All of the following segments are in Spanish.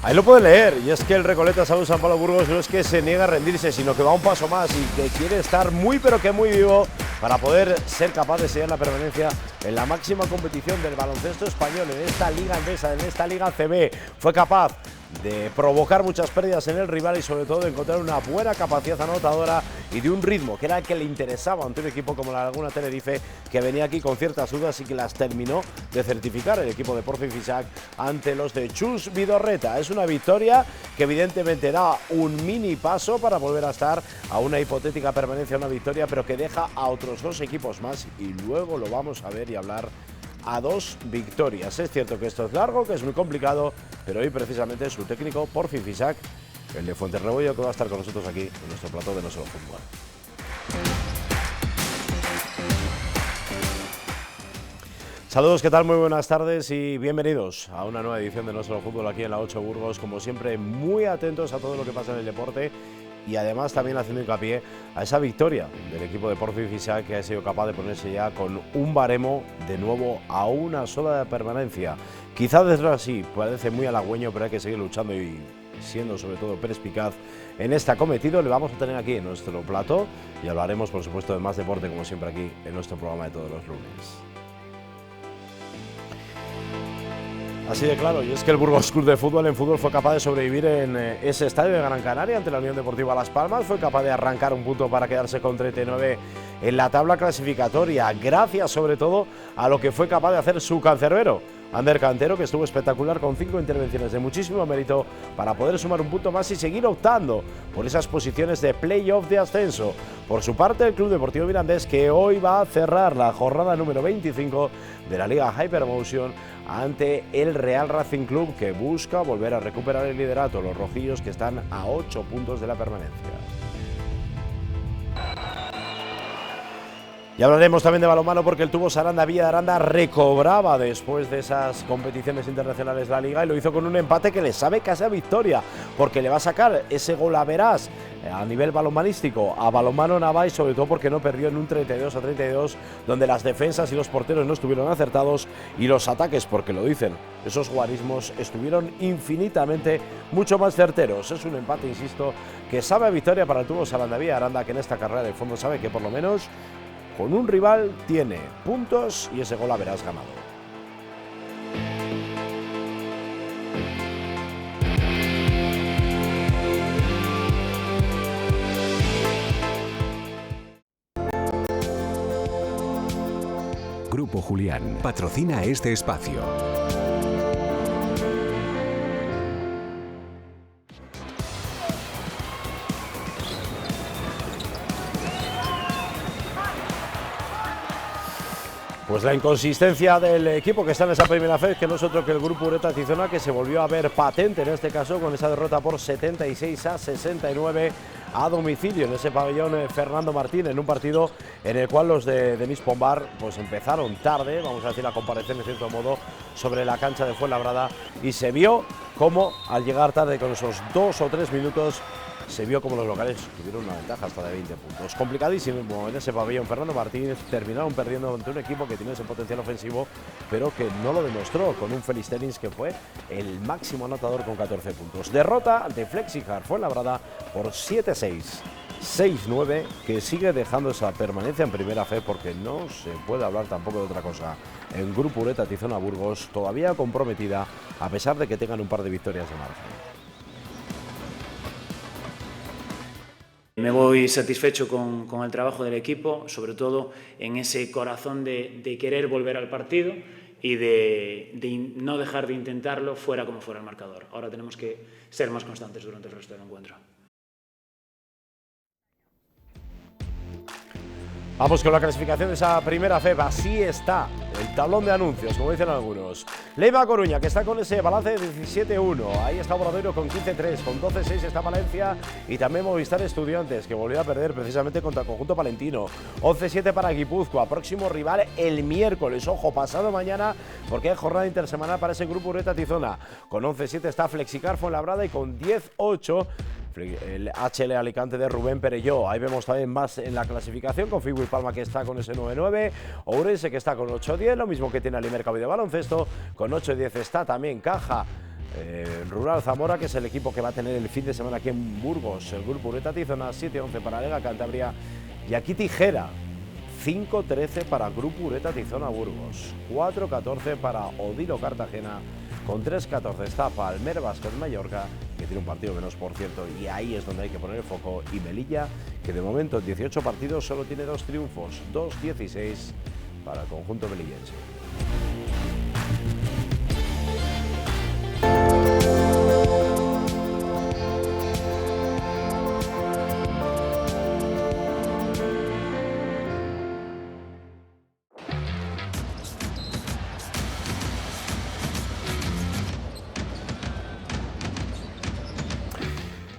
Ahí lo puede leer, y es que el Recoleta Salud San Pablo Burgos no es que se niega a rendirse, sino que va un paso más y que quiere estar muy pero que muy vivo para poder ser capaz de sellar la permanencia en la máxima competición del baloncesto español, en esta Liga Endesa, en esta Liga CB. Fue capaz de provocar muchas pérdidas en el rival y sobre todo de encontrar una buena capacidad anotadora y de un ritmo que era el que le interesaba ante un equipo como la Laguna Tenerife, que venía aquí con ciertas dudas y que las terminó de certificar el equipo de Porfi Fisac ante los de Chus Vidorreta. Es una victoria que evidentemente da un mini paso para volver a estar a una hipotética permanencia, una victoria, pero que deja a otros dos equipos más y luego lo vamos a ver y hablar a 2 victorias. Es cierto que esto es largo, que es muy complicado, pero hoy precisamente su técnico, Porfi Fisac, el de Fuenterrebollo, que va a estar con nosotros aquí en nuestro plató de No Solo Fútbol. Saludos, ¿qué tal? Muy buenas tardes y bienvenidos a una nueva edición de No Solo Fútbol aquí en la 8 Burgos. Como siempre, muy atentos a todo lo que pasa en el deporte y además también haciendo hincapié a esa victoria del equipo de Porfi Fisac, que ha sido capaz de ponerse ya con un baremo de nuevo a una sola permanencia. Quizás desde así parece muy halagüeño, pero hay que seguir luchando y siendo sobre todo perspicaz en este acometido. Le vamos a tener aquí en nuestro plató y hablaremos por supuesto de más deporte como siempre aquí en nuestro programa de todos los lunes. Así de claro, y es que el Burgos Club de Fútbol en fútbol fue capaz de sobrevivir en ese estadio de Gran Canaria ante la Unión Deportiva Las Palmas, fue capaz de arrancar un punto para quedarse con 39 en la tabla clasificatoria, gracias sobre todo a lo que fue capaz de hacer su cancerbero, Ander Cantero, que estuvo espectacular con 5 intervenciones de muchísimo mérito para poder sumar un punto más y seguir optando por esas posiciones de playoff de ascenso. Por su parte, el Club Deportivo Mirandés, que hoy va a cerrar la jornada número 25 de la Liga Hypermotion ante el Real Racing Club, que busca volver a recuperar el liderato, los rojillos que están a 8 puntos de la permanencia. Y hablaremos también de balonmano porque el Tubos Aranda Villa de Aranda recobraba después de esas competiciones internacionales de la Liga y lo hizo con un empate que le sabe casi a victoria, porque le va a sacar ese gol a verás a nivel balonmanístico a Balonmano Nava y sobre todo porque no perdió en un 32-32 donde las defensas y los porteros no estuvieron acertados y los ataques, porque lo dicen esos guarismos, estuvieron infinitamente mucho más certeros. Es un empate, insisto, que sabe a victoria para el Tubos Aranda Villa de Aranda, que en esta carrera de fondo sabe que por lo menos con un rival tiene puntos y ese gol a verás ganado. Grupo Julián patrocina este espacio. Pues la inconsistencia del equipo que está en esa primera fase, que no es otro que el Grupo Ureta Tizona, que se volvió a ver patente en este caso con esa derrota por 76-69 a domicilio en ese pabellón Fernando Martín, en un partido en el cual los de Denis Pombar pues empezaron tarde, vamos a decir, la comparación de cierto modo sobre la cancha de Fuenlabrada, y se vio como al llegar tarde con esos 2 o 3 minutos se vio como los locales tuvieron una ventaja hasta de 20 puntos. Complicadísimo en ese pabellón Fernando Martínez, terminaron perdiendo ante un equipo que tiene ese potencial ofensivo, pero que no lo demostró, con un Félix Tennis que fue el máximo anotador con 14 puntos. Derrota ante Flexijar Fuenlabrada por 7-6. 6-9, que sigue dejando esa permanencia en primera fe, porque no se puede hablar tampoco de otra cosa en Grupo Ureta Tizona Burgos, todavía comprometida a pesar de que tengan un par de victorias de margen. Me voy satisfecho con el trabajo del equipo, sobre todo en ese corazón de querer volver al partido y de no dejar de intentarlo fuera como fuera el marcador. Ahora tenemos que ser más constantes durante el resto del encuentro. Vamos con la clasificación de esa primera FEB. Así está el tablón de anuncios, como dicen algunos. Leiva Coruña, que está con ese balance de 17-1. Ahí está Obradoiro con 15-3. Con 12-6 está Valencia. Y también Movistar Estudiantes, que volvió a perder precisamente contra el conjunto palentino. 11-7 para Guipúzcoa. Próximo rival el miércoles. Ojo, pasado mañana, porque hay jornada intersemanal para ese Grupo Ureta Tizona. Con 11-7 está Flexicar Fuenlabrada y con 10-8 el HL Alicante de Rubén Perelló. Ahí vemos también más en la clasificación con Figui Palma, que está con ese 9-9, Ourense, que está con 8-10, lo mismo que tiene Alimer Cabi de baloncesto, con 8-10 está también Caja Rural Zamora, que es el equipo que va a tener el fin de semana aquí en Burgos. El grupo Ureta Tizona, 7-11 para Lega Cantabria. Y aquí Tijera, 5-13 para Grupo Ureta Tizona Burgos. 4-14 para Odilo Cartagena. Con 3-14 está Palmer Basket Mallorca, que tiene un partido menos por cierto, y ahí es donde hay que poner el foco. Y Melilla, que de momento en 18 partidos solo tiene 2 triunfos, 2-16 para el conjunto melillense.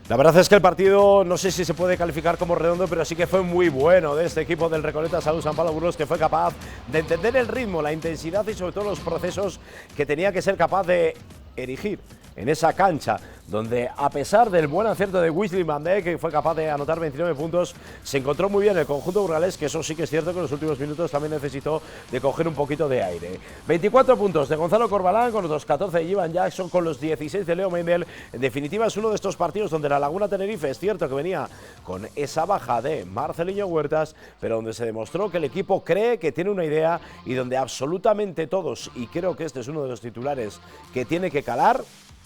La verdad es que el partido, no sé si se puede calificar como redondo, pero sí que fue muy bueno de este equipo del Recoleta Salud San Pablo Burgos, que fue capaz de entender el ritmo, la intensidad y sobre todo los procesos que tenía que ser capaz de erigir en esa cancha, donde a pesar del buen acierto de Wesley Mandé, que fue capaz de anotar 29 puntos, se encontró muy bien el conjunto burgalés, que eso sí que es cierto que en los últimos minutos también necesitó de coger un poquito de aire. 24 puntos de Gonzalo Corbalán, con los 14 de Ivan Jackson, con los 16 de Leo Mendel. En definitiva, es uno de estos partidos donde la Laguna Tenerife es cierto que venía con esa baja de Marceliño Huertas, pero donde se demostró que el equipo cree que tiene una idea y donde absolutamente todos, y creo que este es uno de los titulares que tiene que calar,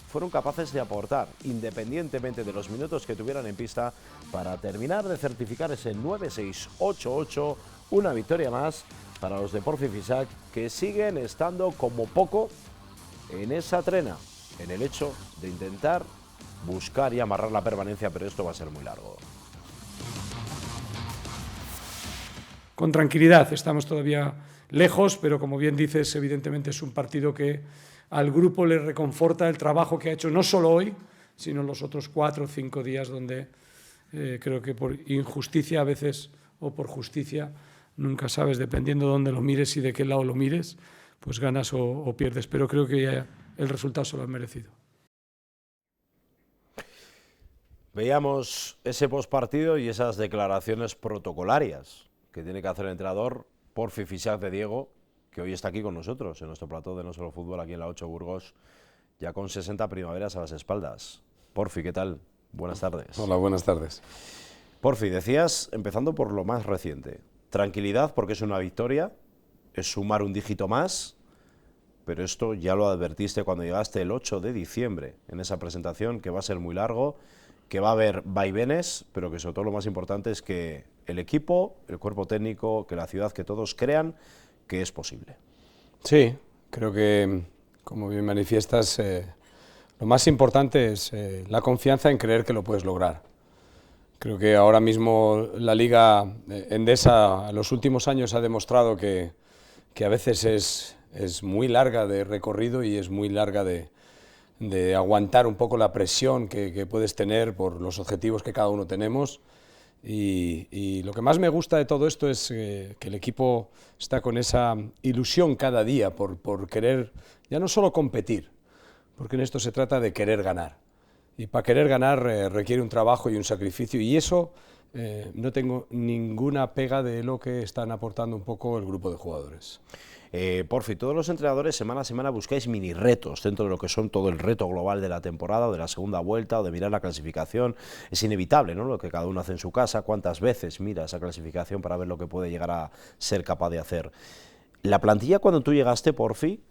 fueron capaces de aportar, independientemente de los minutos que tuvieran en pista, para terminar de certificar ese 9-6-8-8, una victoria más para los de Porfi Fisac, que siguen estando como poco en esa trena, en el hecho de intentar buscar y amarrar la permanencia, pero esto va a ser muy largo. Con tranquilidad, estamos todavía lejos, pero como bien dices, evidentemente es un partido que al grupo le reconforta el trabajo que ha hecho no solo hoy, sino los otros 4 o 5 días donde creo que por injusticia a veces o por justicia, nunca sabes, dependiendo de dónde lo mires y de qué lado lo mires, pues ganas o pierdes, pero creo que el resultado se lo han merecido. Veíamos ese postpartido y esas declaraciones protocolarias que tiene que hacer el entrenador Porfi Fisac de Diego, que hoy está aquí con nosotros en nuestro plató de No Solo Fútbol aquí en la 8 Burgos, ya con 60 primaveras a las espaldas. Porfi, ¿qué tal? Buenas tardes. Hola, buenas tardes. Porfi, decías, empezando por lo más reciente, tranquilidad porque es una victoria, es sumar un dígito más, pero esto ya lo advertiste cuando llegaste el 8 de diciembre en esa presentación, que va a ser muy largo, que va a haber vaivenes, pero que sobre todo lo más importante es que el equipo, el cuerpo técnico, que la ciudad, que todos crean que es posible. Sí, creo que, como bien manifiestas, lo más importante es la confianza en creer que lo puedes lograr. Creo que ahora mismo la Liga Endesa en los últimos años ha demostrado que a veces es muy larga de recorrido y es muy larga de aguantar un poco la presión que puedes tener por los objetivos que cada uno tenemos. Y lo que más me gusta de todo esto es que el equipo está con esa ilusión cada día por querer ya no solo competir, porque en esto se trata de querer ganar. Y para querer ganar requiere un trabajo y un sacrificio, y eso no tengo ninguna pega de lo que están aportando un poco el grupo de jugadores. Porfi, todos los entrenadores semana a semana buscáis mini retos dentro de lo que son todo el reto global de la temporada o de la segunda vuelta o de mirar la clasificación. Es inevitable, ¿no?, lo que cada uno hace en su casa, cuántas veces mira esa clasificación para ver lo que puede llegar a ser capaz de hacer. La plantilla, cuando tú llegaste, Porfi,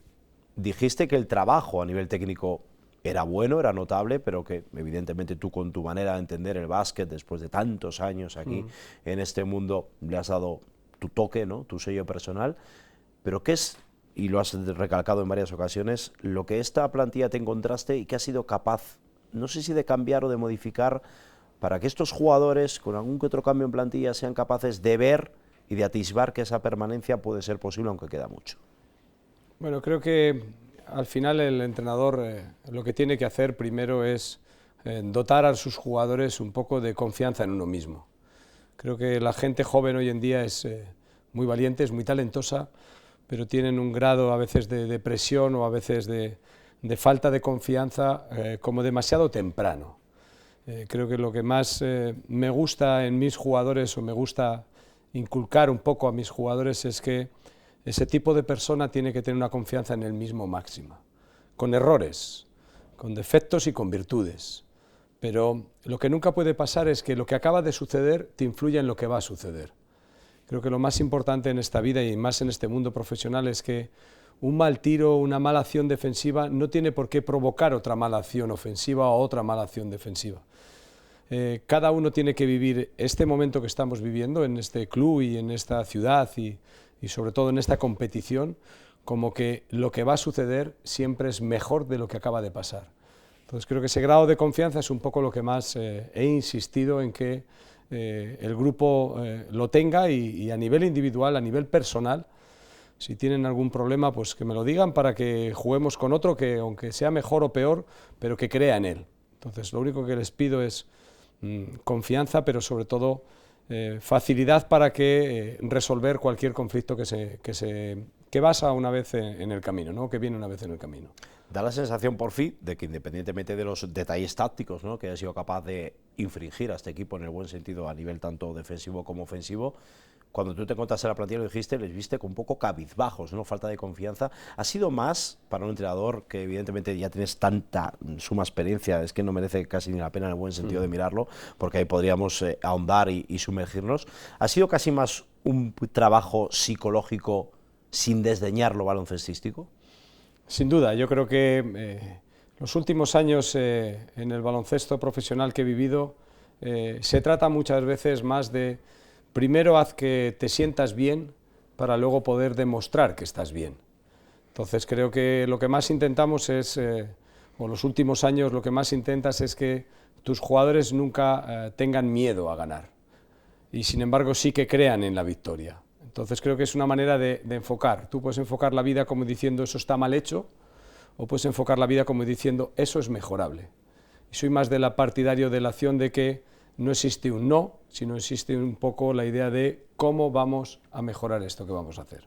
dijiste que el trabajo a nivel técnico era bueno, era notable, pero que evidentemente tú, con tu manera de entender el básquet después de tantos años aquí en este mundo, le has dado tu toque, ¿no?, tu sello personal. Pero ¿qué es, y lo has recalcado en varias ocasiones, lo que esta plantilla te encontraste y que has sido capaz, no sé si de cambiar o de modificar, para que estos jugadores, con algún que otro cambio en plantilla, sean capaces de ver y de atisbar que esa permanencia puede ser posible, aunque queda mucho? Bueno, creo que al final el entrenador lo que tiene que hacer primero es dotar a sus jugadores un poco de confianza en uno mismo. Creo que la gente joven hoy en día es muy valiente, es muy talentosa, pero tienen un grado a veces de presión o a veces de falta de confianza como demasiado temprano. Creo que lo que más me gusta en mis jugadores, o me gusta inculcar un poco a mis jugadores, es que ese tipo de persona tiene que tener una confianza en él mismo máxima, con errores, con defectos y con virtudes. Pero lo que nunca puede pasar es que lo que acaba de suceder te influya en lo que va a suceder. Creo que lo más importante en esta vida y más en este mundo profesional es que un mal tiro, una mala acción defensiva no tiene por qué provocar otra mala acción ofensiva o otra mala acción defensiva. Cada uno tiene que vivir este momento que estamos viviendo en este club y en esta ciudad y sobre todo en esta competición como que lo que va a suceder siempre es mejor de lo que acaba de pasar. Entonces creo que ese grado de confianza es un poco lo que más he insistido en que el grupo lo tenga y a nivel individual, a nivel personal, si tienen algún problema, pues que me lo digan para que juguemos con otro que aunque sea mejor o peor, pero que crea en él. Entonces lo único que les pido es confianza, pero sobre todo facilidad para que resolver cualquier conflicto que basa una vez en el camino, ¿no? Que viene una vez en el camino. Da la sensación por fin de que independientemente de los detalles tácticos, ¿no?, que haya sido capaz de infringir a este equipo en el buen sentido a nivel tanto defensivo como ofensivo, cuando tú te encontraste en la plantilla, lo dijiste, les viste con un poco cabizbajos, ¿no?, falta de confianza. ¿Ha sido más para un entrenador que evidentemente ya tienes tanta suma experiencia, es que no merece casi ni la pena en el buen sentido de mirarlo, porque ahí podríamos ahondar y sumergirnos? ¿Ha sido casi más un trabajo psicológico sin desdeñar lo baloncestístico? Sin duda, yo creo que los últimos años en el baloncesto profesional que he vivido se trata muchas veces más de primero haz que te sientas bien para luego poder demostrar que estás bien. Entonces creo que lo que más intentamos es, o los últimos años lo que más intentas es que tus jugadores nunca tengan miedo a ganar y sin embargo sí que crean en la victoria. Entonces creo que es una manera de enfocar. Tú puedes enfocar la vida como diciendo eso está mal hecho, o puedes enfocar la vida como diciendo eso es mejorable. Y soy más de la partidario de la acción de que no existe un no, sino existe un poco la idea de cómo vamos a mejorar esto que vamos a hacer.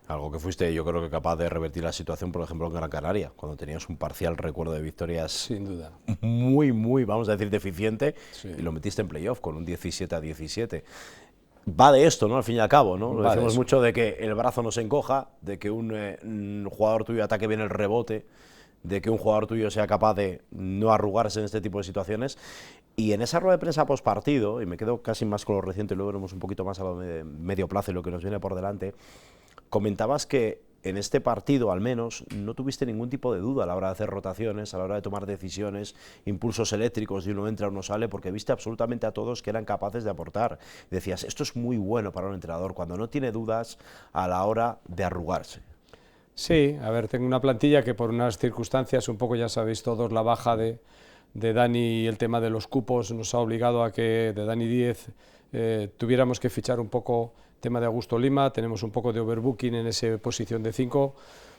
Algo que fuiste, yo creo que capaz de revertir la situación, por ejemplo, en Gran Canaria, cuando tenías un parcial recuerdo de victorias sin duda muy, vamos a decir, deficiente, sí, y lo metiste en playoff con un 17-17. Va de esto, ¿no?, al fin y al cabo, ¿no? Lo decimos mucho de que el brazo no se encoja, de que un jugador tuyo ataque bien el rebote, de que un jugador tuyo sea capaz de no arrugarse en este tipo de situaciones. Y en esa rueda de prensa post partido, y me quedo casi más con lo reciente, luego veremos un poquito más a lo de medio plazo y lo que nos viene por delante, comentabas que en este partido, al menos, no tuviste ningún tipo de duda a la hora de hacer rotaciones, a la hora de tomar decisiones, impulsos eléctricos de uno entra, uno sale, porque viste absolutamente a todos que eran capaces de aportar. Decías, esto es muy bueno para un entrenador, cuando no tiene dudas a la hora de arrugarse. Sí, a ver, tengo una plantilla que por unas circunstancias, un poco ya sabéis todos, la baja de Dani y el tema de los cupos nos ha obligado a que de Dani 10 tuviéramos que fichar un poco tema de Augusto Lima, tenemos un poco de overbooking en esa posición de 5,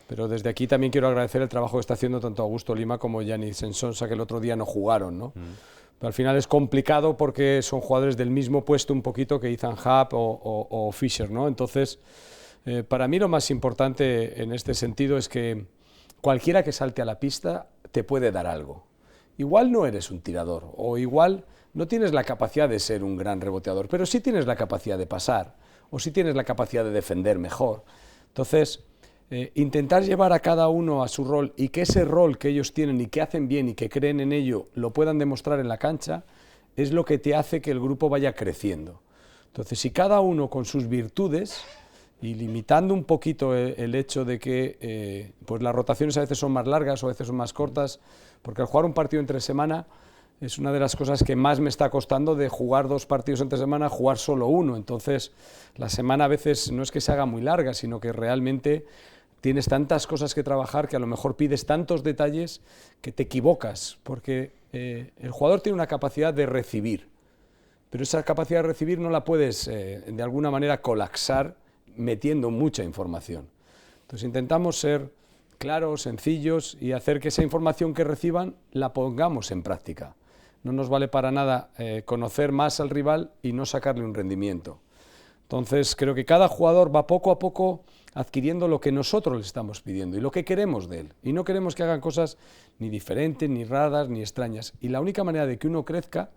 pero desde aquí también quiero agradecer el trabajo que está haciendo tanto Augusto Lima como Giannis Ensonsa, que el otro día no jugaron, ¿no? Pero al final es complicado porque son jugadores del mismo puesto un poquito que Ethan Happ o Fisher, ¿no? Entonces, para mí lo más importante en este sentido es que cualquiera que salte a la pista te puede dar algo. Igual no eres un tirador o igual no tienes la capacidad de ser un gran reboteador, pero sí tienes la capacidad de pasar o sí tienes la capacidad de defender mejor. Entonces, intentar llevar a cada uno a su rol y que ese rol que ellos tienen y que hacen bien y que creen en ello lo puedan demostrar en la cancha es lo que te hace que el grupo vaya creciendo. Entonces, si cada uno con sus virtudes y limitando un poquito el hecho de que pues las rotaciones a veces son más largas o a veces son más cortas, porque al jugar un partido entre semana es una de las cosas que más me está costando de jugar 2 partidos entre semana, jugar solo uno. Entonces la semana a veces no es que se haga muy larga, sino que realmente tienes tantas cosas que trabajar que a lo mejor pides tantos detalles que te equivocas, porque el jugador tiene una capacidad de recibir, pero esa capacidad de recibir no la puedes de alguna manera colapsar metiendo mucha información. Entonces intentamos ser claros, sencillos y hacer que esa información que reciban la pongamos en práctica. No nos vale para nada conocer más al rival y no sacarle un rendimiento. Entonces creo que cada jugador va poco a poco adquiriendo lo que nosotros le estamos pidiendo y lo que queremos de él. Y no queremos que hagan cosas ni diferentes, ni raras, ni extrañas. Y la única manera de que uno crezca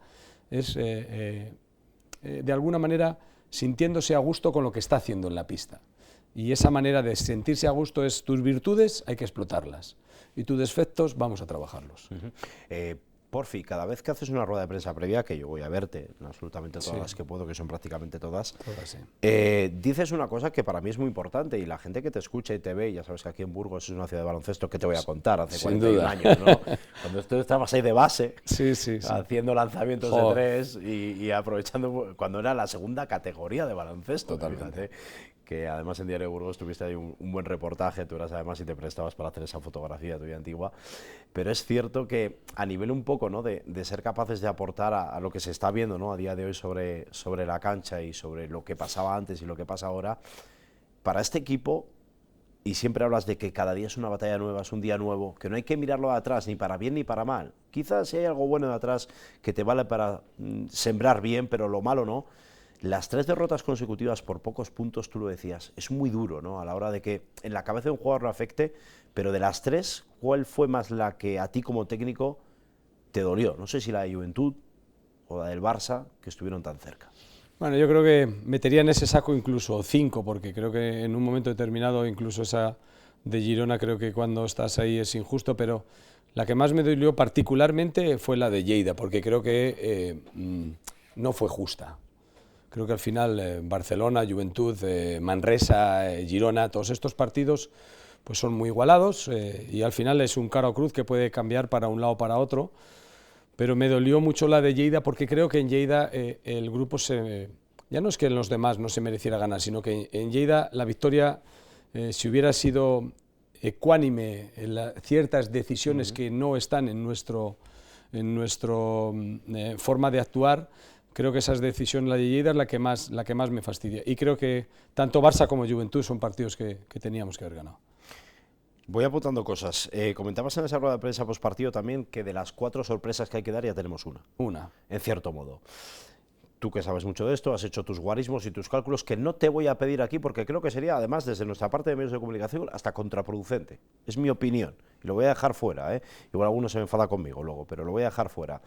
es de alguna manera sintiéndose a gusto con lo que está haciendo en la pista. Y esa manera de sentirse a gusto es: tus virtudes hay que explotarlas y tus defectos vamos a trabajarlos. Porfi, cada vez que haces una rueda de prensa previa, que yo voy a verte en absolutamente todas las que puedo, que son prácticamente todas, Sí. dices una cosa que para mí es muy importante, y la gente que te escucha y te ve, ya sabes que aquí en Burgos es una ciudad de baloncesto, que te voy a contar, hace Sin 41 duda. años, ¿no? Cuando tú estabas ahí de base, Sí. haciendo lanzamientos de Joder. 3 y aprovechando cuando era la segunda categoría de baloncesto. Totalmente. Fíjate, que además en Diario de Burgos tuviste ahí un buen reportaje, tú eras además y te prestabas para hacer esa fotografía tuya antigua, pero es cierto que a nivel un poco, ¿no?, de ser capaces de aportar a lo que se está viendo, ¿no?, a día de hoy sobre la cancha y sobre lo que pasaba antes y lo que pasa ahora, para este equipo, y siempre hablas de que cada día es una batalla nueva, es un día nuevo, que no hay que mirarlo de atrás ni para bien ni para mal, quizás si hay algo bueno de atrás que te vale para sembrar bien, pero lo malo no. Las 3 derrotas consecutivas por pocos puntos, tú lo decías, es muy duro, ¿no?, a la hora de que en la cabeza de un jugador lo afecte, pero de las 3, ¿cuál fue más la que a ti como técnico te dolió? No sé si la de Juventud o la del Barça, que estuvieron tan cerca. Bueno, yo creo que metería en ese saco incluso 5, porque creo que en un momento determinado, incluso esa de Girona, creo que cuando estás ahí es injusto, pero la que más me dolió particularmente fue la de Lleida, porque creo que no fue justa. Creo que al final Barcelona, Juventud, Manresa, Girona, todos estos partidos pues son muy igualados, y al final es un cara o cruz que puede cambiar para un lado o para otro, pero me dolió mucho la de Lleida porque creo que en Lleida el grupo ya no es que en los demás no se mereciera ganar, sino que en Lleida la victoria, si hubiera sido ecuánime en ciertas decisiones que no están en nuestro forma de actuar, creo que esas decisiones, la de Lleida es la que más me fastidia, y creo que tanto Barça como Juventud son partidos que teníamos que haber ganado. Voy apuntando cosas. Comentabas en esa rueda de prensa postpartido también que de las 4 sorpresas que hay que dar ya tenemos una, en cierto modo. Tú que sabes mucho de esto, has hecho tus guarismos y tus cálculos, que no te voy a pedir aquí porque creo que sería, además, desde nuestra parte de medios de comunicación, hasta contraproducente. Es mi opinión y lo voy a dejar fuera, ¿eh? Igual alguno se me enfada conmigo luego, pero lo voy a dejar fuera.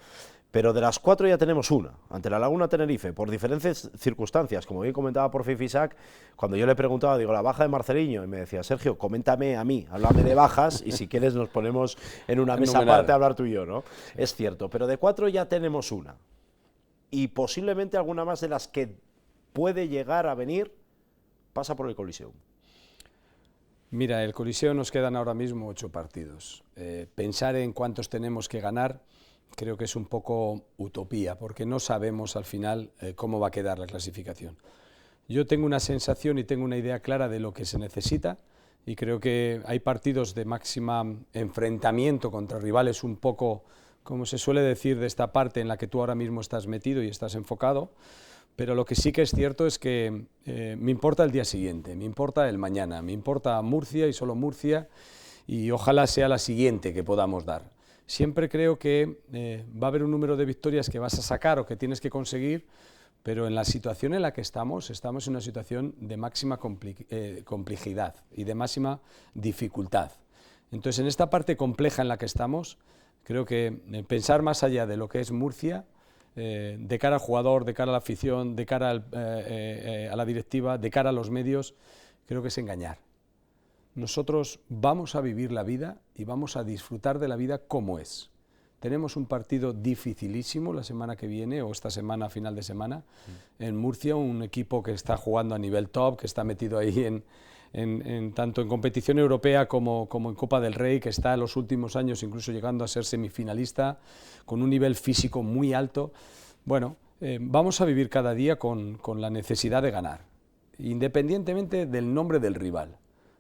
Pero de las 4 ya tenemos una, ante la Laguna Tenerife, por diferentes circunstancias. Como bien comentaba Porfi Fisac, cuando yo le preguntaba, digo, la baja de Marceliño, y me decía, Sergio, coméntame a mí, háblame de bajas, y si quieres nos ponemos en una mesa aparte a hablar tú y yo, ¿no? Sí. Es cierto, pero de 4 ya tenemos una. Y posiblemente alguna más de las que puede llegar a venir pasa por el Coliseum. Mira, el Coliseo nos quedan ahora mismo 8 partidos. Pensar en cuántos tenemos que ganar creo que es un poco utopía, porque no sabemos al final cómo va a quedar la clasificación. Yo tengo una sensación y tengo una idea clara de lo que se necesita, y creo que hay partidos de máxima enfrentamiento contra rivales un poco, como se suele decir, de esta parte en la que tú ahora mismo estás metido y estás enfocado, pero lo que sí que es cierto es que me importa el día siguiente, me importa el mañana, me importa Murcia y solo Murcia, y ojalá sea la siguiente que podamos dar. Siempre creo que va a haber un número de victorias que vas a sacar o que tienes que conseguir, pero en la situación en la que estamos en una situación de máxima complejidad y de máxima dificultad. Entonces, en esta parte compleja en la que estamos, creo que pensar más allá de lo que es Murcia, de cara al jugador, de cara a la afición, de cara a la directiva, de cara a los medios, creo que es engañar. Nosotros vamos a vivir la vida y vamos a disfrutar de la vida como es. Tenemos un partido dificilísimo la semana que viene, o esta semana, final de semana, en Murcia, un equipo que está jugando a nivel top, que está metido ahí tanto en competición europea como en Copa del Rey, que está en los últimos años incluso llegando a ser semifinalista, con un nivel físico muy alto. Bueno, vamos a vivir cada día con la necesidad de ganar, independientemente del nombre del rival.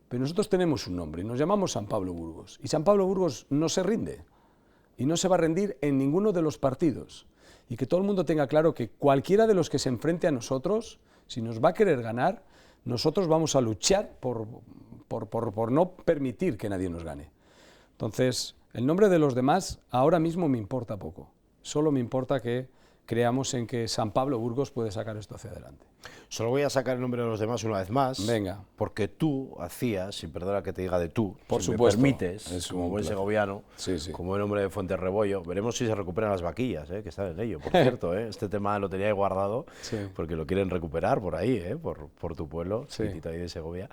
Pero nosotros tenemos un nombre y nos llamamos San Pablo Burgos, y San Pablo Burgos no se rinde y no se va a rendir en ninguno de los partidos, y que todo el mundo tenga claro que cualquiera de los que se enfrente a nosotros, si nos va a querer ganar, nosotros vamos a luchar por no permitir que nadie nos gane. Entonces, el nombre de los demás ahora mismo me importa poco, solo me importa que creamos en que San Pablo Burgos puede sacar esto hacia adelante. Solo voy a sacar el nombre de los demás una vez más. Venga. Porque tú hacías, sin perdona que te diga de tú, Por si supuesto, me permites, es como un buen placer. segoviano, Sí, sí. como buen hombre de Fuente Rebollo, veremos si se recuperan las vaquillas, que están en ello, por cierto. Este tema lo tenía ahí guardado, Sí. porque lo quieren recuperar por ahí, por tu pueblo, Sí. chiquitito ahí de Segovia.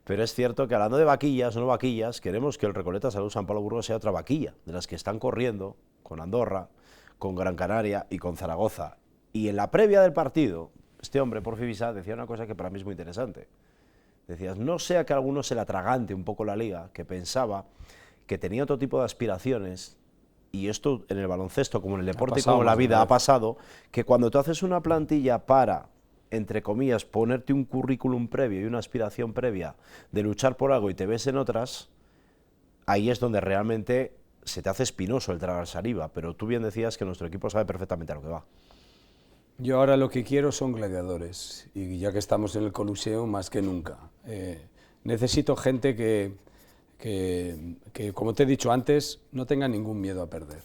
Pero es cierto que hablando de vaquillas, no vaquillas, queremos que el Recoleta Salud San Pablo Burgos sea otra vaquilla, de las que están corriendo con Andorra, con Gran Canaria y con Zaragoza. Y en la previa del partido, este hombre, Porfi Fisá, decía una cosa que para mí es muy interesante. Decías, no sea que a alguno se le atragante un poco la liga, que pensaba que tenía otro tipo de aspiraciones, y esto en el baloncesto, como en el deporte y como en la vida, ha pasado, que cuando tú haces una plantilla para, entre comillas, ponerte un currículum previo y una aspiración previa de luchar por algo y te ves en otras, ahí es donde realmente se te hace espinoso el tragar saliva, pero tú bien decías que nuestro equipo sabe perfectamente a lo que va. Yo ahora lo que quiero son gladiadores, y ya que estamos en el Coliseum, más que nunca. Necesito gente que, como te he dicho antes, no tenga ningún miedo a perder,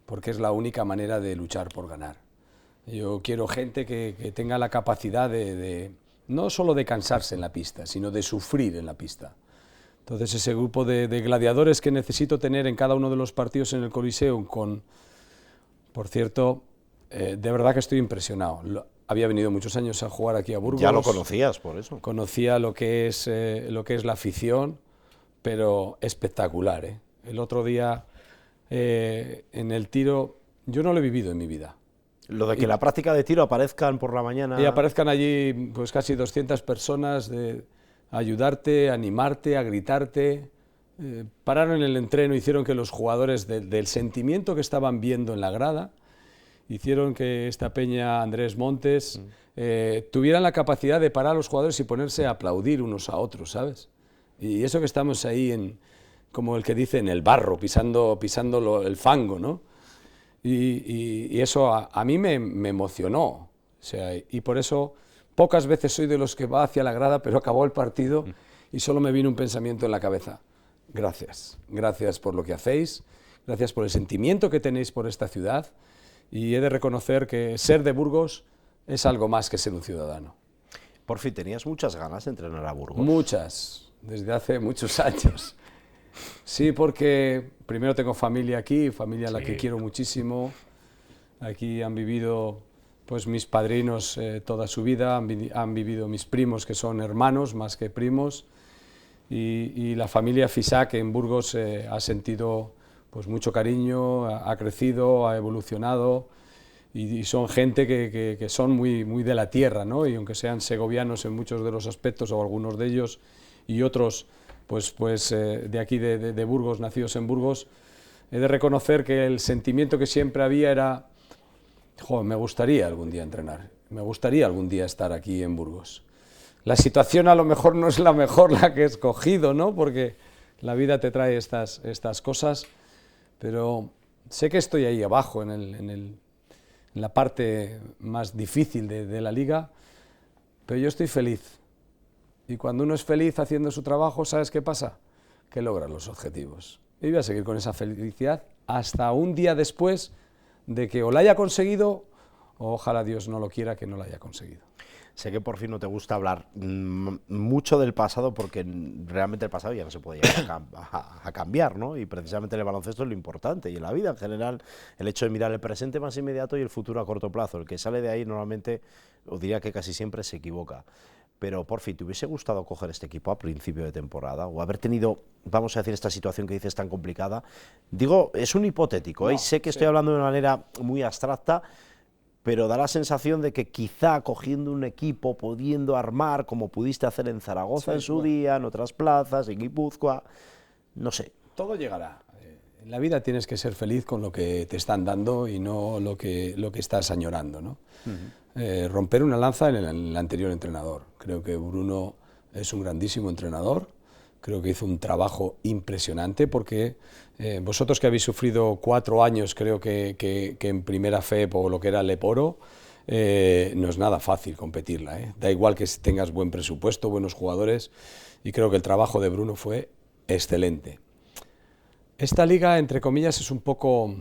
porque es la única manera de luchar por ganar. Yo quiero gente que tenga la capacidad no solo de cansarse en la pista, sino de sufrir en la pista. Entonces ese grupo de gladiadores que necesito tener en cada uno de los partidos en el Coliseum, por cierto, de verdad que estoy impresionado. Había venido muchos años a jugar aquí a Burgos. Ya lo conocías, por eso. Conocía lo que es la afición, pero espectacular. El otro día en el tiro, yo no lo he vivido en mi vida. Lo de que la práctica de tiro aparezcan por la mañana... Y aparezcan allí pues casi 200 personas a ayudarte, a animarte, a gritarte. Pararon el entreno, hicieron que los jugadores del sentimiento que estaban viendo en la grada, hicieron que esta peña Andrés Montes tuvieran la capacidad de parar a los jugadores y ponerse a aplaudir unos a otros, ¿sabes? Y eso que estamos ahí, como el que dice, en el barro, pisando el fango, ¿no? Y eso a mí me emocionó. O sea, y por eso pocas veces soy de los que va hacia la grada, pero acabó el partido y solo me vino un pensamiento en la cabeza. Gracias. Gracias por lo que hacéis, gracias por el sentimiento que tenéis por esta ciudad. Y he de reconocer que ser de Burgos es algo más que ser un ciudadano. Por fin, ¿tenías muchas ganas de entrenar a Burgos? Muchas, desde hace muchos años. Sí, porque primero tengo familia aquí, familia a la que quiero muchísimo. Aquí han vivido pues mis padrinos toda su vida, han vivido mis primos, que son hermanos más que primos, y la familia Fisá, que en Burgos ha sentido pues mucho cariño, ha crecido, ha evolucionado, y son gente que son muy de la tierra, ¿no? Y aunque sean segovianos en muchos de los aspectos, o algunos de ellos, y otros pues de aquí de Burgos, nacidos en Burgos, he de reconocer que el sentimiento que siempre había era, joder, me gustaría algún día entrenar, me gustaría algún día estar aquí en Burgos. La situación a lo mejor no es la mejor la que he escogido, ¿no? Porque la vida te trae estas cosas, pero sé que estoy ahí abajo, en la parte más difícil de la liga, pero yo estoy feliz. Y cuando uno es feliz haciendo su trabajo, ¿sabes qué pasa? Que logra los objetivos. Y voy a seguir con esa felicidad hasta un día después de que o la haya conseguido, o ojalá Dios no lo quiera, que no la haya conseguido. Sé que por fin no te gusta hablar mucho del pasado, porque realmente el pasado ya no se puede llegar a cambiar, ¿no? Y precisamente en el baloncesto es lo importante, y en la vida en general, el hecho de mirar el presente más inmediato y el futuro a corto plazo. El que sale de ahí normalmente, os diría que casi siempre se equivoca. Pero, por fin, ¿te hubiese gustado coger este equipo a principio de temporada? O haber tenido, vamos a decir, esta situación que dices tan complicada. Digo, es un hipotético, ¿eh? Sé que estoy hablando de una manera muy abstracta, pero da la sensación de que quizá cogiendo un equipo, pudiendo armar, como pudiste hacer en Zaragoza en su día, en otras plazas, en Guipúzcoa, no sé. Todo llegará. En la vida tienes que ser feliz con lo que te están dando y no lo que estás añorando, ¿no? Romper una lanza en el anterior entrenador. Creo que Bruno es un grandísimo entrenador, creo que hizo un trabajo impresionante, porque vosotros que habéis sufrido 4 años, creo que en primera FEP o lo que era Leporo, no es nada fácil competirla, ¿eh? Da igual que tengas buen presupuesto, buenos jugadores, y creo que el trabajo de Bruno fue excelente. Esta liga, entre comillas, es un poco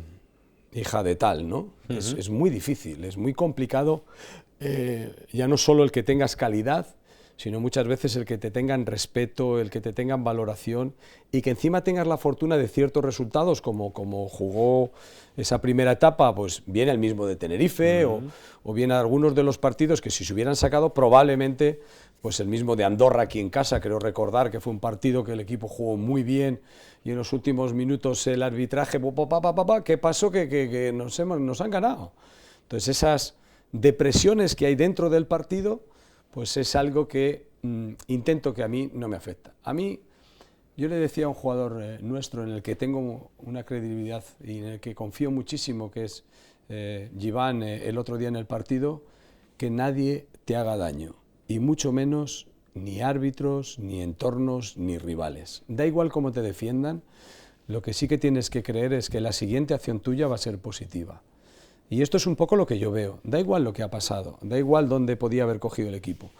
hija de tal, ¿no? Es muy difícil, es muy complicado, ya no solo el que tengas calidad, sino muchas veces el que te tengan respeto, el que te tengan valoración y que encima tengas la fortuna de ciertos resultados, como jugó esa primera etapa, pues bien el mismo de Tenerife o bien algunos de los partidos que si se hubieran sacado probablemente, pues el mismo de Andorra aquí en casa, creo recordar que fue un partido que el equipo jugó muy bien y en los últimos minutos el arbitraje, ¿qué pasó? Que nos han ganado. Entonces esas depresiones que hay dentro del partido, pues es algo que intento que a mí no me afecta. A mí, yo le decía a un jugador nuestro en el que tengo una credibilidad y en el que confío muchísimo, que es Giván, el otro día en el partido, que nadie te haga daño, y mucho menos ni árbitros, ni entornos, ni rivales. Da igual cómo te defiendan, lo que sí que tienes que creer es que la siguiente acción tuya va a ser positiva. Y esto es un poco lo que yo veo, da igual lo que ha pasado, da igual dónde podía haber cogido el equipo.